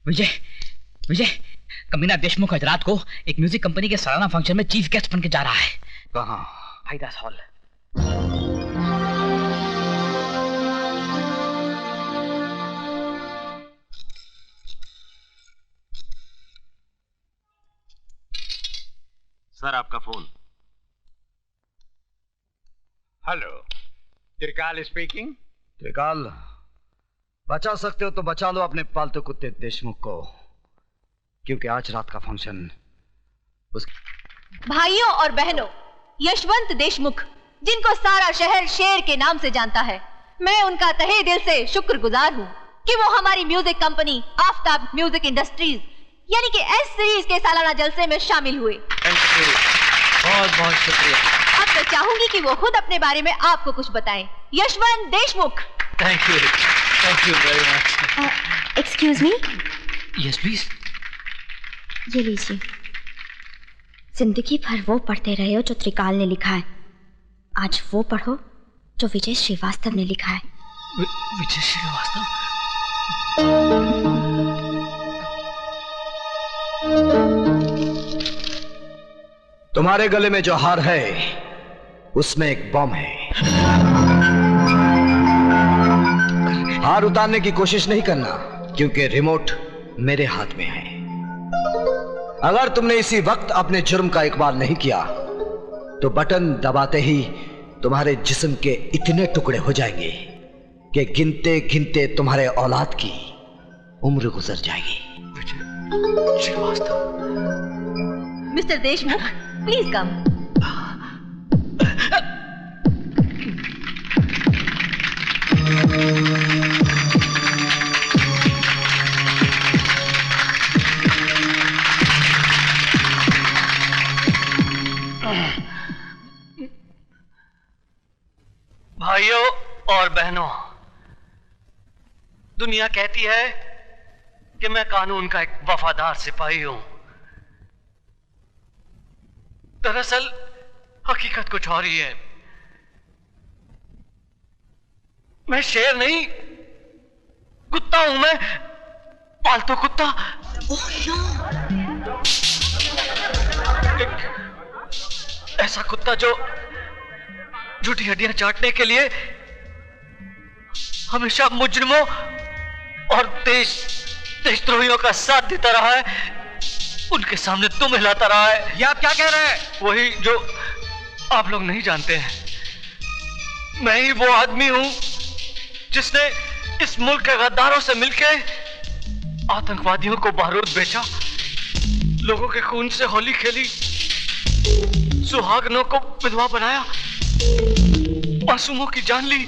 विजय, विजय, कमीना देशमुख आज रात को एक म्यूजिक कंपनी के सालाना फंक्शन में चीफ गेस्ट बन के जा रहा है। कहाँ? हाइदास हॉल। सर आपका फोन। हेलो, त्रिकाल स्पीकिंग। त्रिकाल, बचा सकते हो तो बचा लो अपने पालतू कुत्ते देशमुख को, क्योंकि आज रात का फंक्शन भाइयों और बहनों, यशवंत देशमुख, जिनको सारा शहर शेर के नाम से जानता है, मैं उनका तहे दिल से शुक्रगुजार हूँ कि वो हमारी music company Aftab music industries यानी कि एस सीरीज के सालाना जलसे में शामिल हुए। बहुत बहुत शुक्रिया। अब मैं चाहूंगी कि वो खुद अपने बारे में आपको कुछ बताएं। Yashwant Deshmukh. Thank you very much. Excuse me. Yes please. ये लीजिए। जिंदगी भर वो पढ़ते रहे हो जो त्रिकाल ने लिखा है, आज वो पढ़ो जो विजय श्रीवास्तव ने लिखा है। विजय श्रीवास्तव? तुम्हारे गले में जो हार है उसमें एक बम है। हार उतारने की कोशिश नहीं करना, क्योंकि रिमोट मेरे हाथ में है। अगर तुमने इसी वक्त अपने जुर्म का इकबाल नहीं किया तो बटन दबाते ही तुम्हारे जिस्म के इतने टुकड़े हो जाएंगे कि गिनते गिनते तुम्हारे औलाद की उम्र गुजर जाएगी। Srivastava. Mister Deshmukh, please come. भाइयों और बहनों, दुनिया कहती है कि मैं कानून का एक वफादार सिपाही हूं। दरअसल हकीकत कुछ और ही है। मैं शेर नहीं, कुत्ता हूं। मैं पालतू कुत्ता। एक ऐसा कुत्ता जो झूठी हड्डियां चाटने के लिए हमेशा मुजरिमों और देशद्रोहियों का साथ देता रहा है, उनके सामने तुम हिलाता रहा है। ये आप क्या कह रहे हैं? वही जो आप लोग नहीं जानते हैं। मैं ही वो आदमी हूं जिसने इस मुल्क के गद्दारों से मिलकर आतंकवादियों को बारूद बेचा, लोगों के खून से होली खेली, सुहागनों को विधवा बनाया, मासूमों की जान ली।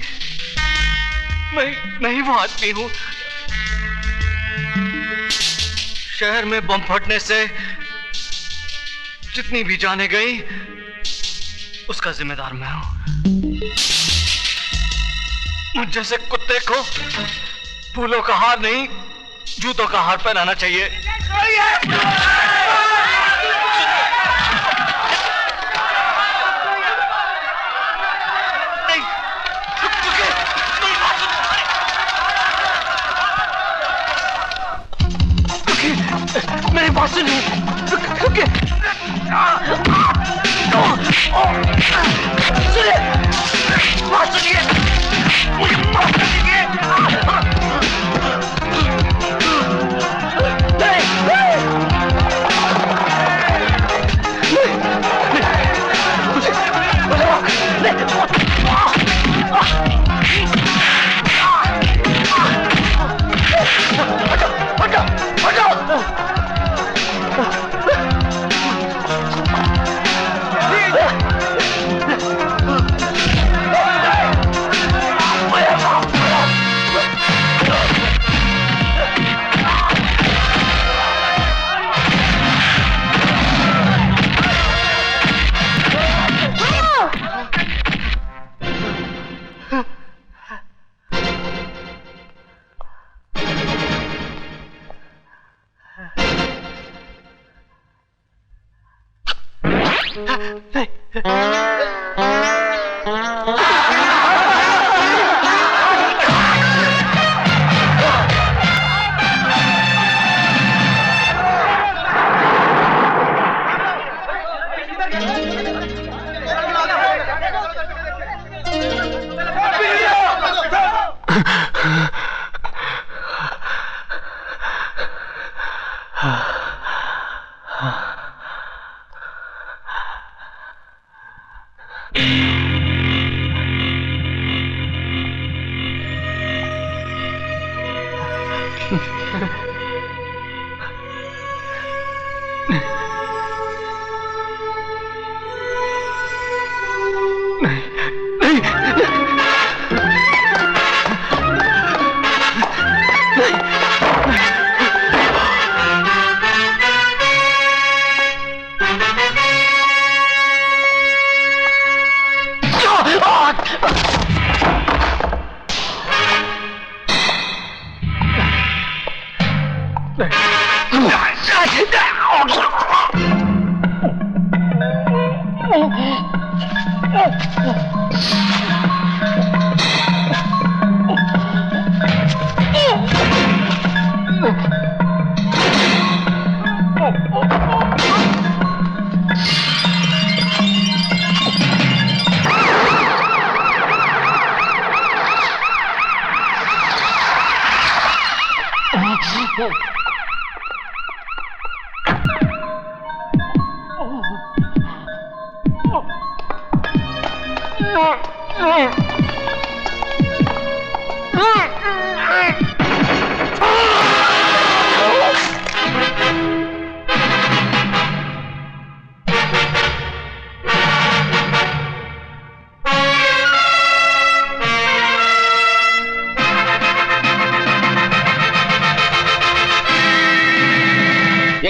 मैं ही वो आदमी हूं। शहर में बम फटने से जितनी भी जाने गई, उसका जिम्मेदार मैं हूं। मुझ जैसे कुत्ते को फूलों का हार नहीं, जूतों का हार पहनाना चाहिए। मेरी बात सुनिए। सुनिए, बात सुनिए, मुझे माफ कर दीजिए।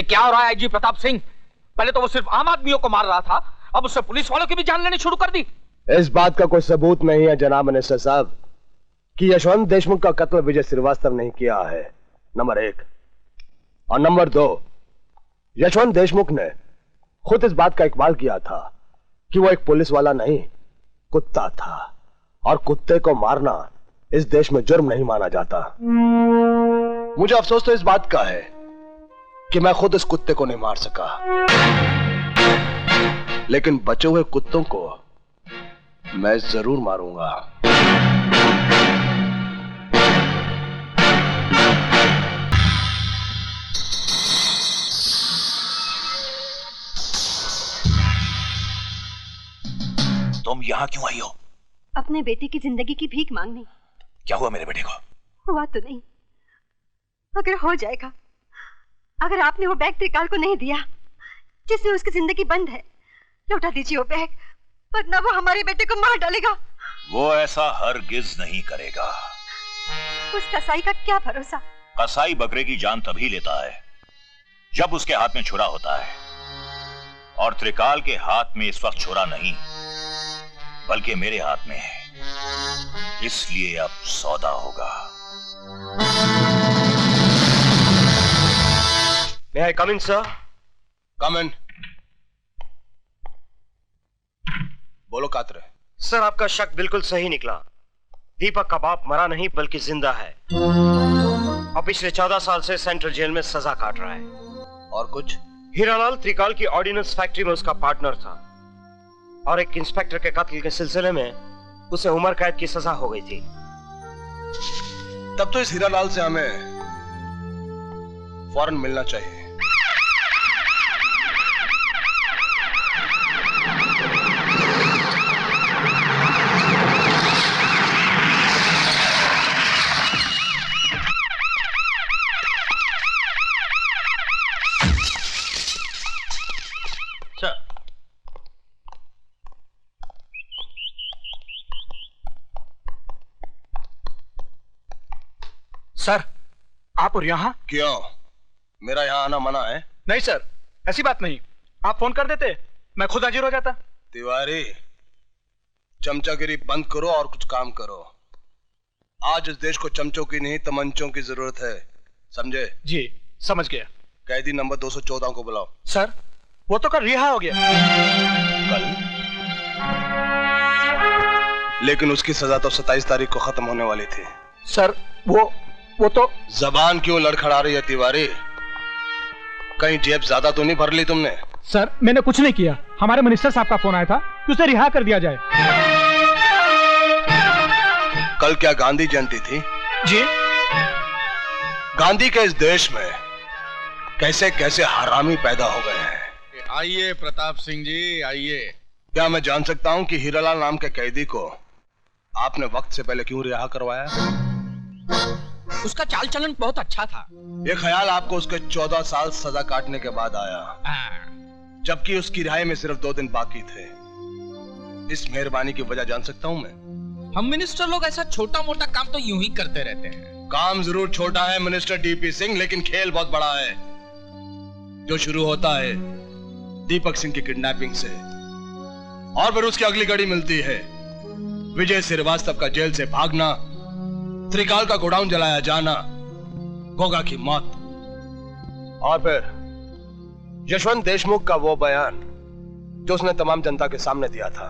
क्या हो रहा है आईजी प्रताप सिंह? पहले तो वो सिर्फ आम आदमियों को मार रहा था, अब उससे पुलिस वालों की भी जान लेनी शुरू कर दी। इस बात का कोई सबूत नहीं है जनाब मिनिस्टर साहब कि यशवंत देशमुख का कत्ल विजय श्रीवास्तव नहीं किया है, नंबर 1। और नंबर 2, यशवंत देशमुख ने खुद इस बात का इकबाल किया था कि वो एक पुलिस वाला नहीं, कुत्ता था, और कुत्ते को मारना इस देश में जुर्म नहीं माना जाता। मुझे अफसोस तो इस बात का है कि मैं खुद इस कुत्ते को नहीं मार सका, लेकिन बचे हुए कुत्तों को मैं जरूर मारूंगा। तुम यहां क्यों आई हो? अपने बेटे की जिंदगी की भीख मांगने। क्या हुआ मेरे बेटे को? हुआ तो नहीं, अगर हो जाएगा। अगर आपने वो बैग त्रिकाल को नहीं दिया जिससे उसकी जिंदगी बंद है, लौटा दीजिए वो बैग, वरना वो हमारे बेटे को मार डालेगा। वो ऐसा हरगिज नहीं करेगा। उस कसाई का क्या भरोसा? कसाई बकरे की जान तभी लेता है जब उसके हाथ में छुरा होता है, और त्रिकाल के हाथ में इस वक्त छुरा नहीं बल्कि मेरे हाथ में है, इसलिए अब सौदा होगा। May I come in, sir? Come in. बोलो कातरे। सर, आपका शक बिल्कुल सही निकला। दीपक का बाप मरा नहीं बल्कि जिंदा है और पिछले 14 साल से सेंट्रल जेल में सजा काट रहा है। और कुछ? हीरालाल त्रिकाल की ऑर्डिनेंस फैक्ट्री में उसका पार्टनर था और एक इंस्पेक्टर के कत्ल के सिलसिले में उसे उम्र कैद की सजा हो गई थी। तब तो इस हीरालाल से हमें फौरन मिलना चाहिए। सर, आप और यहाँ? क्यों? मेरा यहाँ आना मना है? नहीं सर, ऐसी बात नहीं। आप फोन कर देते, मैं खुद हाजिर हो जाता। तिवारी, चमचागिरी बंद करो और कुछ काम करो। आज इस देश को चमचों की नहीं तमंचों की जरूरत है, समझे? जी, समझ गया। कैदी नंबर 214 को बुलाओ। सर, वो तो कल रिहा हो गया। कल? लेकिन उसकी सजा तो 27 तारीख को खत्म होने वाली थी। सर, वो तो। जबान क्यों लड़खड़ा रही है तिवारी? कहीं जेब ज्यादा तो नहीं भर ली तुमने? सर, मैंने कुछ नहीं किया। हमारे मिनिस्टर साहब का फोन आया था कि उसे रिहा कर दिया जाए। कल क्या गांधी जयंती थी? जी। गांधी के इस देश में कैसे कैसे हरामी पैदा हो गए हैं। आइए प्रताप सिंह जी, आइए। क्या मैं जान सकता हूं कि हीरालाल नाम के कैदी को आपने वक्त से पहले क्यों रिहा करवाया? उसका चाल चलन बहुत अच्छा था। ये ख्याल आपको उसके 14 साल सजा काटने के बाद आया, जबकि उसकी रिहाई में सिर्फ 2 दिन बाकी थे। इस मेहरबानी की वजह जान सकता हूं मैं? हम मिनिस्टर लोग ऐसा छोटा मोटा काम तो यूं ही करते रहते हैं। काम जरूर छोटा है मिनिस्टर डीपी सिंह, लेकिन खेल बहुत बड़ा है, जो शुरू होता है दीपक सिंह की किडनैपिंग से और फिर उसकी अगली कड़ी मिलती है विजय श्रीवास्तव का जेल से भागना, त्रिकाल का गोडाउन जलाया जाना, गोगा की मौत और फिर यशवंत देशमुख का वो बयान जो उसने तमाम जनता के सामने दिया था।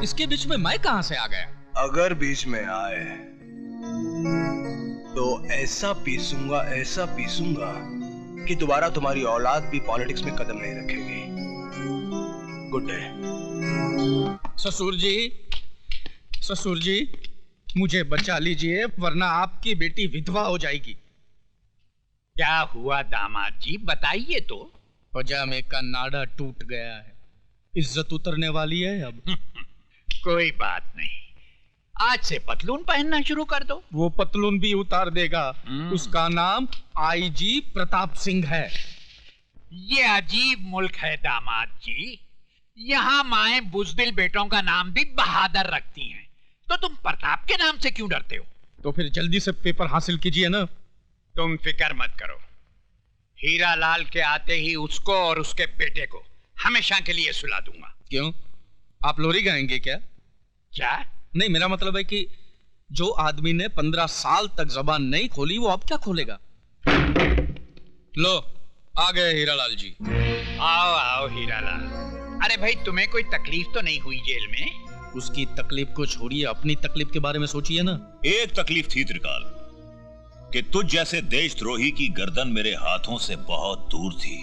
इसके बीच में मैं कहां से आ गया? अगर बीच में आए तो ऐसा पीसूंगा कि दोबारा तुम्हारी औलाद भी पॉलिटिक्स में कदम नहीं रखेगी। Good day. ससुर जी, मुझे बचा लीजिए वरना आपकी बेटी विधवा हो जाएगी। क्या हुआ दामाद जी, बताइए तो। पजामे का नाड़ा टूट गया है, इज्जत उतरने वाली है अब। कोई बात नहीं, आज से पतलून पहनना शुरू कर दो। वो पतलून भी उतार देगा। उसका नाम आईजी प्रताप सिंह है। ये अजीब मुल्क है दामाद जी, यहाँ माए बुजदिल बेटों का नाम भी बहादुर रखती हैं, तो तुम प्रताप के नाम से क्यों डरते हो? तो फिर जल्दी से पेपर हासिल कीजिए ना। तुम फिक्र मत करो, हीरालाल के आते ही उसको और उसके बेटे को हमेशा के लिए सुला दूंगा। क्यों, आप लोरी गाएंगे क्या? क्या? नहीं, मेरा मतलब है कि जो आदमी ने 15 साल तक जबान नहीं खोली वो अब क्या खोलेगा? लो, आ गए हीरालाल जी। आओ आओ हीरालाल। अरे भाई, तुम्हें कोई तकलीफ तो नहीं हुई जेल में? उसकी तकलीफ को छोड़िए, अपनी तकलीफ के बारे में सोचिए ना। एक तकलीफ थी त्रिकाल कि तुझ जैसे देशद्रोही की गर्दन मेरे हाथों से बहुत दूर थी।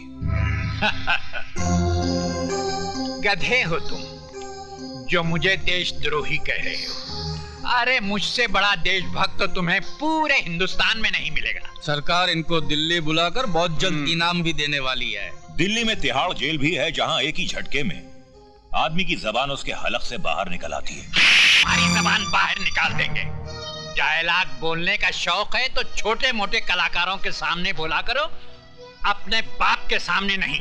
गधे हो तुम जो मुझे देशद्रोही कह रहे हो। अरे मुझसे बड़ा देशभक्त तो तुम्हें पूरे हिंदुस्तान में नहीं मिलेगा। सरकार इनको दिल्ली बुलाकर बहुत जल्द इनाम भी देने वाली है। दिल्ली में तिहाड़ जेल भी है जहां एक ही झटके में आदमी की जबान उसके हलक से बाहर निकल आती है। हमारी जबान बाहर निकाल देंगे। डायलॉग बोलने का शौक है तो छोटे मोटे कलाकारों के सामने बोला करो, अपने बाप के सामने नहीं।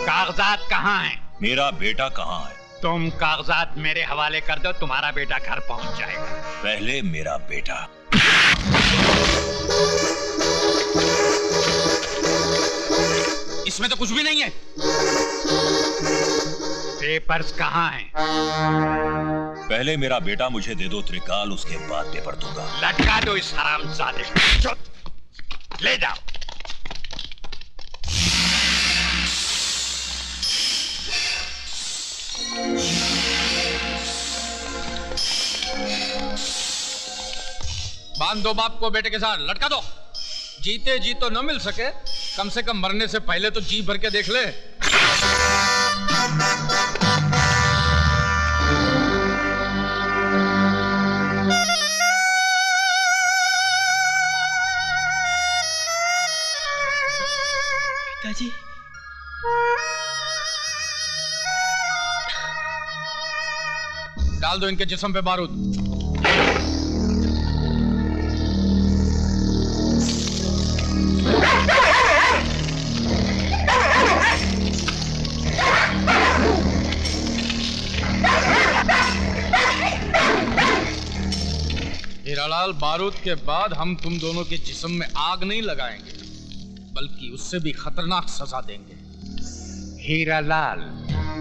कागजात कहाँ हैं? मेरा बेटा कहाँ है? तुम कागजात मेरे हवाले कर दो, तुम्हारा बेटा घर पहुंच जाएगा। पहले मेरा बेटा। इसमें तो कुछ भी नहीं है। पेपर्स कहाँ हैं? पहले मेरा बेटा मुझे दे दो त्रिकाल, उसके बाद पेपर दूंगा। लटका दो इस हरामजादे को। ले जाओ। बांध दो बाप को बेटे के साथ, लटका दो। जीते जी तो न मिल सके, कम से कम मरने से पहले तो जी भर के देख ले। पिताजी, डाल दो इनके जिस्म पे बारूद। हीरालाल, बारूद के बाद हम तुम दोनों के जिस्म में आग नहीं लगाएंगे, बल्कि उससे भी खतरनाक सजा देंगे। हीरालाल,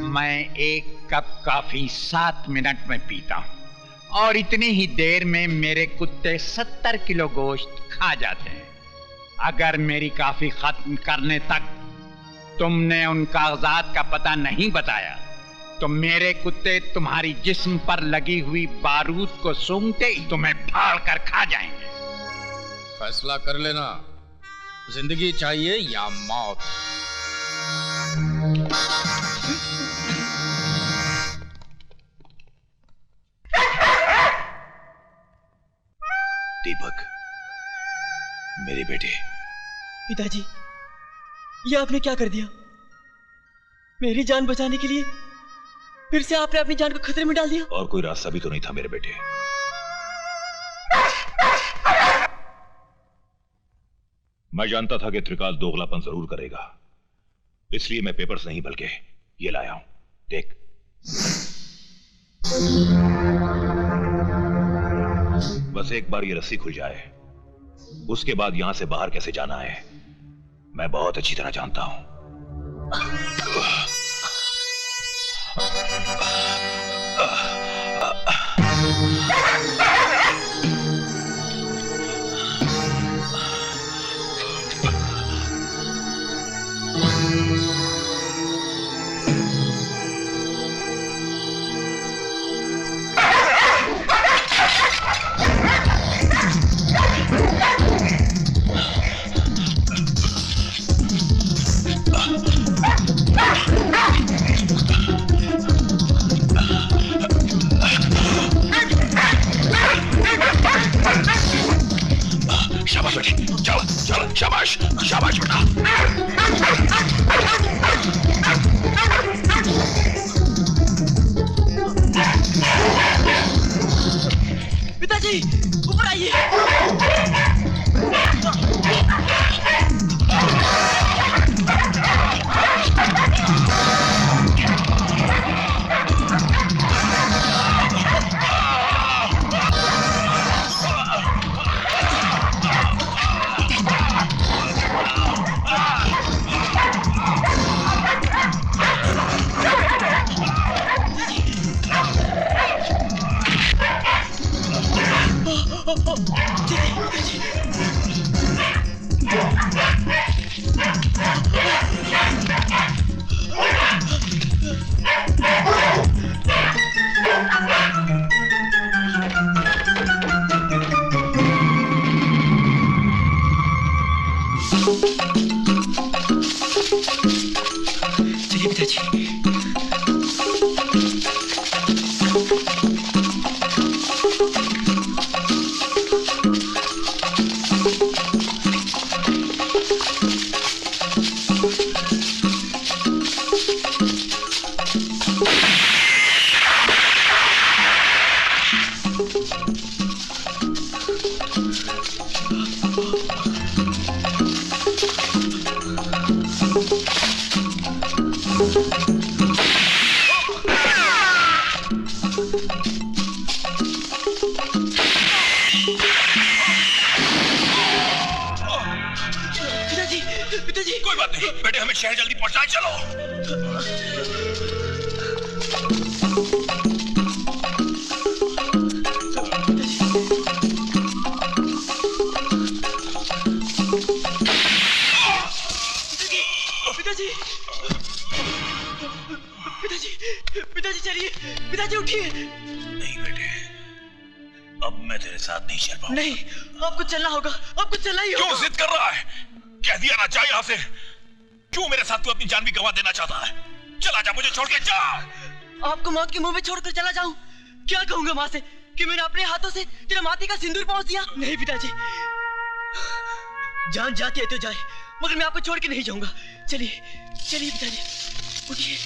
मैं एक कप कॉफी 7 मिनट में पीता हूँ और इतनी ही देर में मेरे कुत्ते 70 किलो गोश्त खा जाते हैं। अगर मेरी कॉफी खत्म करने तक तुमने उन कागजात का पता नहीं बताया तो मेरे कुत्ते तुम्हारी जिस्म पर लगी हुई बारूद को सूंघते ही तुम्हें फाड़ कर खा जाएंगे। फैसला कर लेना, जिंदगी चाहिए या मौत। दीपक, मेरे बेटे। पिताजी, ये आपने क्या कर दिया? मेरी जान बचाने के लिए फिर से आपने अपनी जान को खतरे में डाल दिया। और कोई रास्ता भी तो नहीं था मेरे बेटे। मैं जानता था कि त्रिकाल दोगलापन जरूर करेगा, इसलिए मैं पेपर्स नहीं बल्कि ये लाया हूं। देख, बस एक बार ये रस्सी खुल जाए, उसके बाद यहां से बाहर कैसे जाना है मैं बहुत अच्छी तरह जानता हूं। शाबाश बेटे, चलो चलो, शाबाश शाबाश बेटा। पिताजी, ऊपर आइए। चलिए पिताजी। पिताजी, कोई बात नहीं बेटे, हमें शहर जल्दी पहुंचना है, चलो। पिताजी, पिताजी, पिताजी चलिए, पिताजी उठिए। नहीं बेटे, अब मैं तेरे साथ नहीं चल पाऊंगा। नहीं, आपको चलना होगा, आपको चलना ही होगा। क्यों जिद कर रहा है? कह दिया ना जा यहाँ से। क्यों मेरे साथ तू अपनी जान भी गंवा देना चाहता है? चला जा, मुझे छोड़ के जा। आपको मौत के मुंह में छोड़कर चला जाऊं? क्या कहूंगा माँ से कि मैंने अपने हाथों से तेरे माथे का सिंदूर पहुंच दिया? नहीं पिताजी, जान जाती है तो जाए, मगर मैं आपको छोड़ के नहीं जाऊंगा। चलिए चलिए पिताजी, उठिए।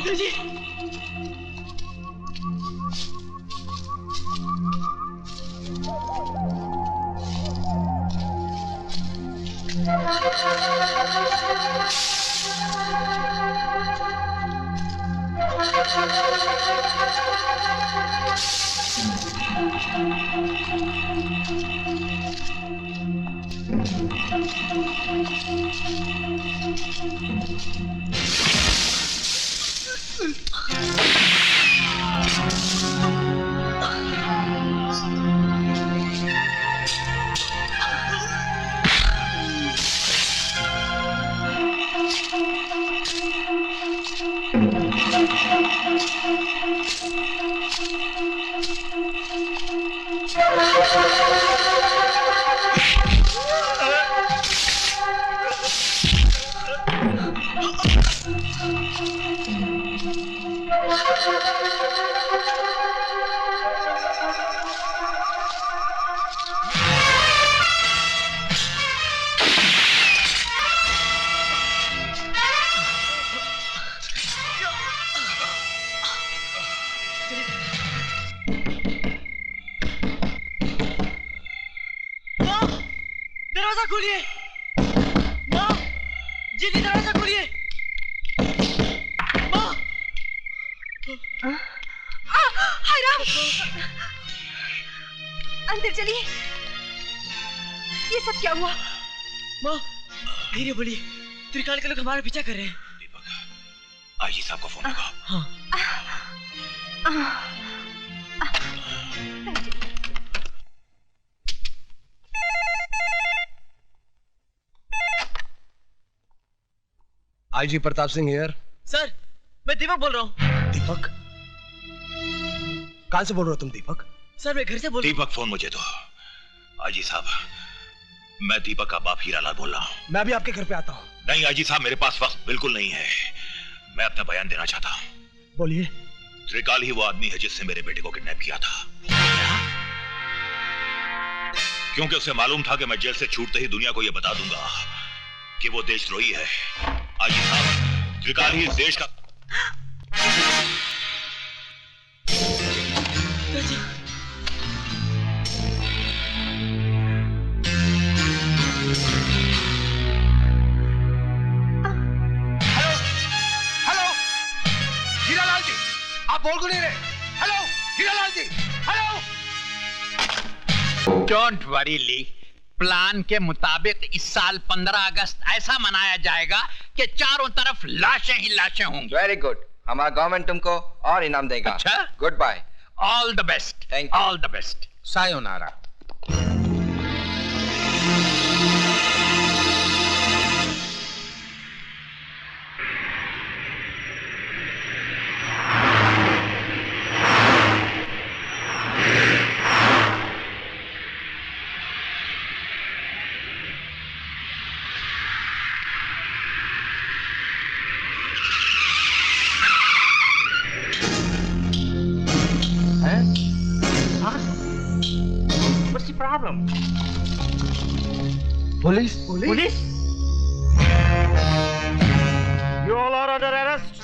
पिताजी, दरवाजा खोलिए। माँ, जल्दी दरवाजा खोलिए। माँ, हाय राम, अंदर चलिए। ये सब क्या हुआ? माँ, धीरे बोलिए, त्रिकाल के लोग हमारा पीछा कर रहे हैं। आईजी साहब को फोन लगा। हाँ। IG Pratap Singh here. Sir, मैं दीपक बोल रहा हूँ। दीपक? कहां से बोल रहे हो तुम दीपक? सर, मैं घर से बोल रहा हूँ। दीपक फोन मुझे दो। आईजी साहब, मैं दीपक का बाप हीरालाल बोल रहा हूँ। मैं अभी आपके घर पे आता हूँ। नहीं आईजी साहब, मेरे पास वक्त बिल्कुल नहीं है। मैं अपना बयान देना चाहता हूँ। बोलिए। त्रिकाल ही वो आदमी है जिसने मेरे बेटे को किडनैप किया था। क्योंकि उसे मालूम था कि मैं जेल से छूटते ही दुनिया को यह बता दूंगा कि वो देशद्रोही है। आईजी साहब, त्रिकाल ही इस देश का बोल क्यों नहीं रहे? Hello Hiralal ji, hello. Don't worry Lee, plan के मुताबिक इस साल 15 अगस्त ऐसा मनाया जाएगा कि चारों तरफ लाशें ही लाशें होंगी। वेरी गुड, हमारा गवर्नमेंट तुमको और इनाम देगा। अच्छा, good bye, all the best, all the best. सायोनारा। Problem. Police? Police? You all are under arrest.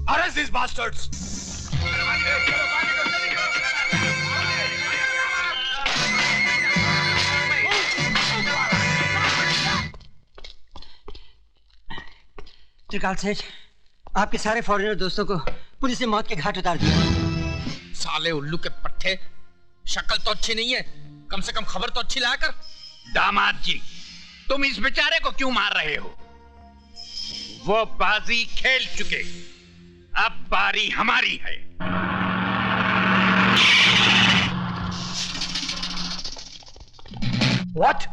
Arrest these bastards! त्रिकाल सेठ, आपके सारे फॉरेनर दोस्तों को पुलिस ने मौत के घाट उतार दिया। साले उल्लू के पट्टे, शक्ल तो अच्छी नहीं है, कम से कम खबर तो अच्छी लाया कर। दामाद जी, तुम इस बेचारे को क्यों मार रहे हो? वो बाजी खेल चुके, अब बारी हमारी है। What?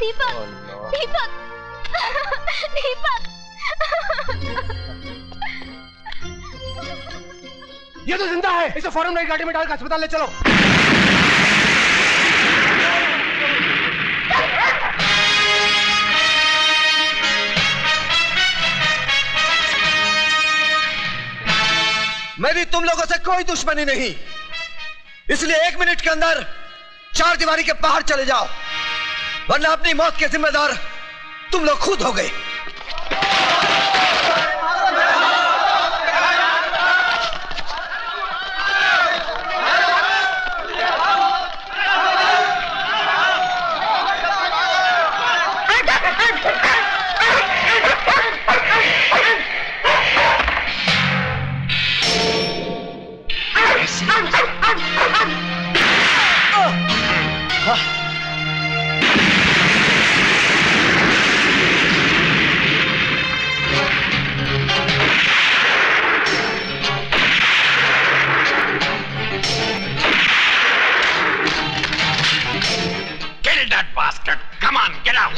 दीपक, दीपक, दीपक। ये तो जिंदा है, इसे फौरन नई गाड़ी में डालकर अस्पताल ले चलो। मेरी तुम लोगों से कोई दुश्मनी नहीं, इसलिए 1 मिनट के अंदर 4 दीवारी के बाहर चले जाओ, वरना अपनी मौत के जिम्मेदार तुम लोग खुद हो गए। Kill that bastard! Come on, get out!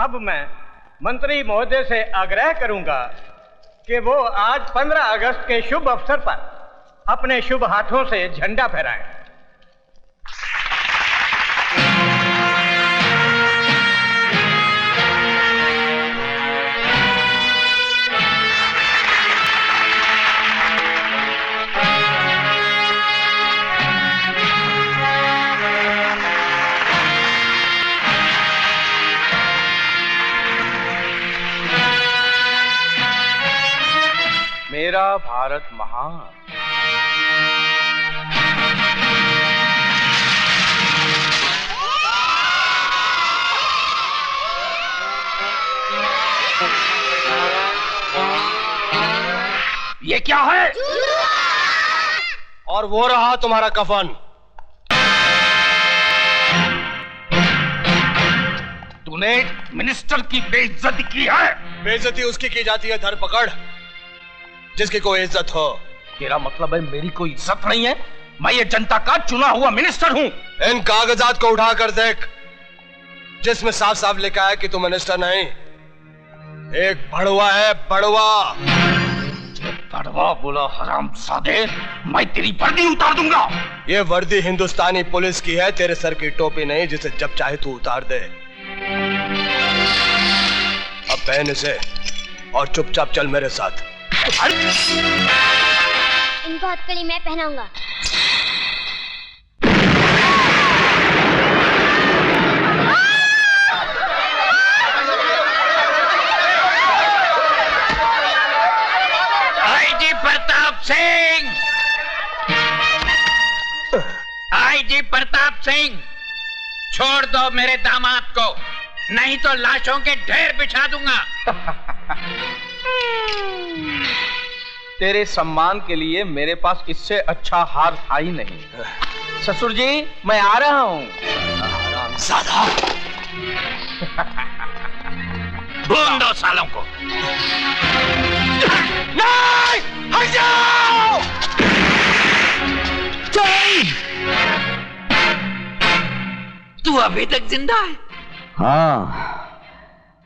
अब मैं मंत्री महोदय से आग्रह करूंगा कि वो आज 15 अगस्त के शुभ अवसर पर अपने शुभ हाथों से झंडा फहराएं। मेरा भारत महान। ये क्या है? और वो रहा तुम्हारा कफन। तूने मिनिस्टर की बेइज्जती की है। बेइज्जती उसकी की जाती है धरपकड़ जिसकी कोई इज्जत हो। तेरा मतलब है मेरी कोई इज्जत नहीं है? मैं ये जनता का चुना हुआ मिनिस्टर हूं। इन कागजात को उठाकर देख जिसमें साफ साफ लिखा है कि तू मिनिस्टर नहीं, एक भड़वा है, भड़वा। भड़वा बोला हरामजादे, मैं तेरी वर्दी उतार दूंगा। ये वर्दी हिंदुस्तानी पुलिस की है, तेरे सर की टोपी नहीं जिसे जब चाहे तू उतार दे। अब पहन इसे और चुपचाप चल मेरे साथ। इनको हथकड़ी मैं पहनाऊंगा। आईजी प्रताप सिंह, आईजी प्रताप सिंह, छोड़ दो मेरे दामाद को, नहीं तो लाशों के ढेर बिछा दूंगा। तेरे सम्मान के लिए मेरे पास इससे अच्छा हार था ही नहीं। ससुर जी मैं आ रहा हूं। साधा भून दो सालों को। नहीं, हट जाओ। तू अभी तक जिंदा है? हाँ,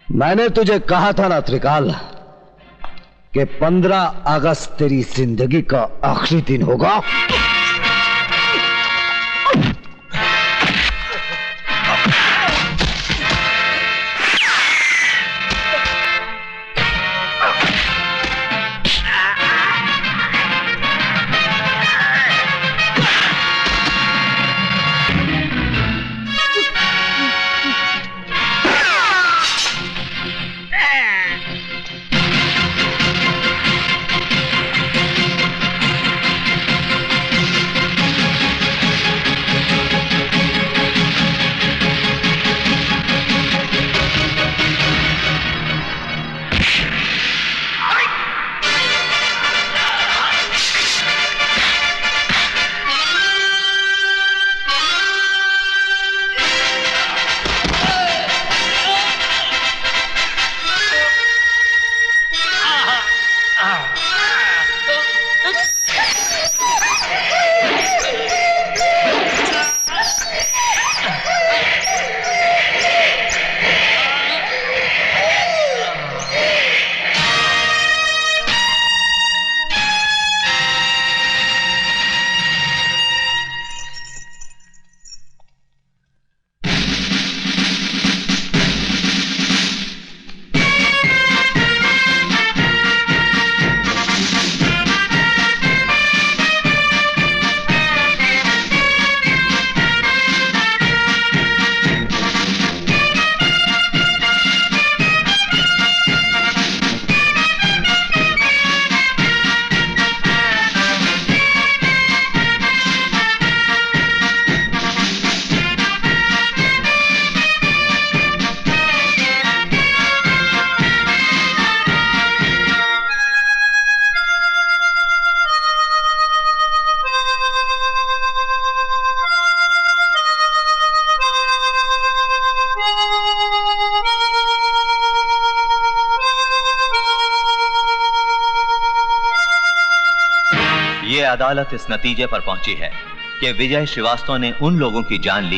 मैंने तुझे कहा था ना त्रिकाल कि 15 अगस्त तेरी जिंदगी का आखिरी दिन होगा। ये अदालत इस नतीजे पर पहुंची है कि विजय श्रीवास्तव ने उन लोगों की जान ली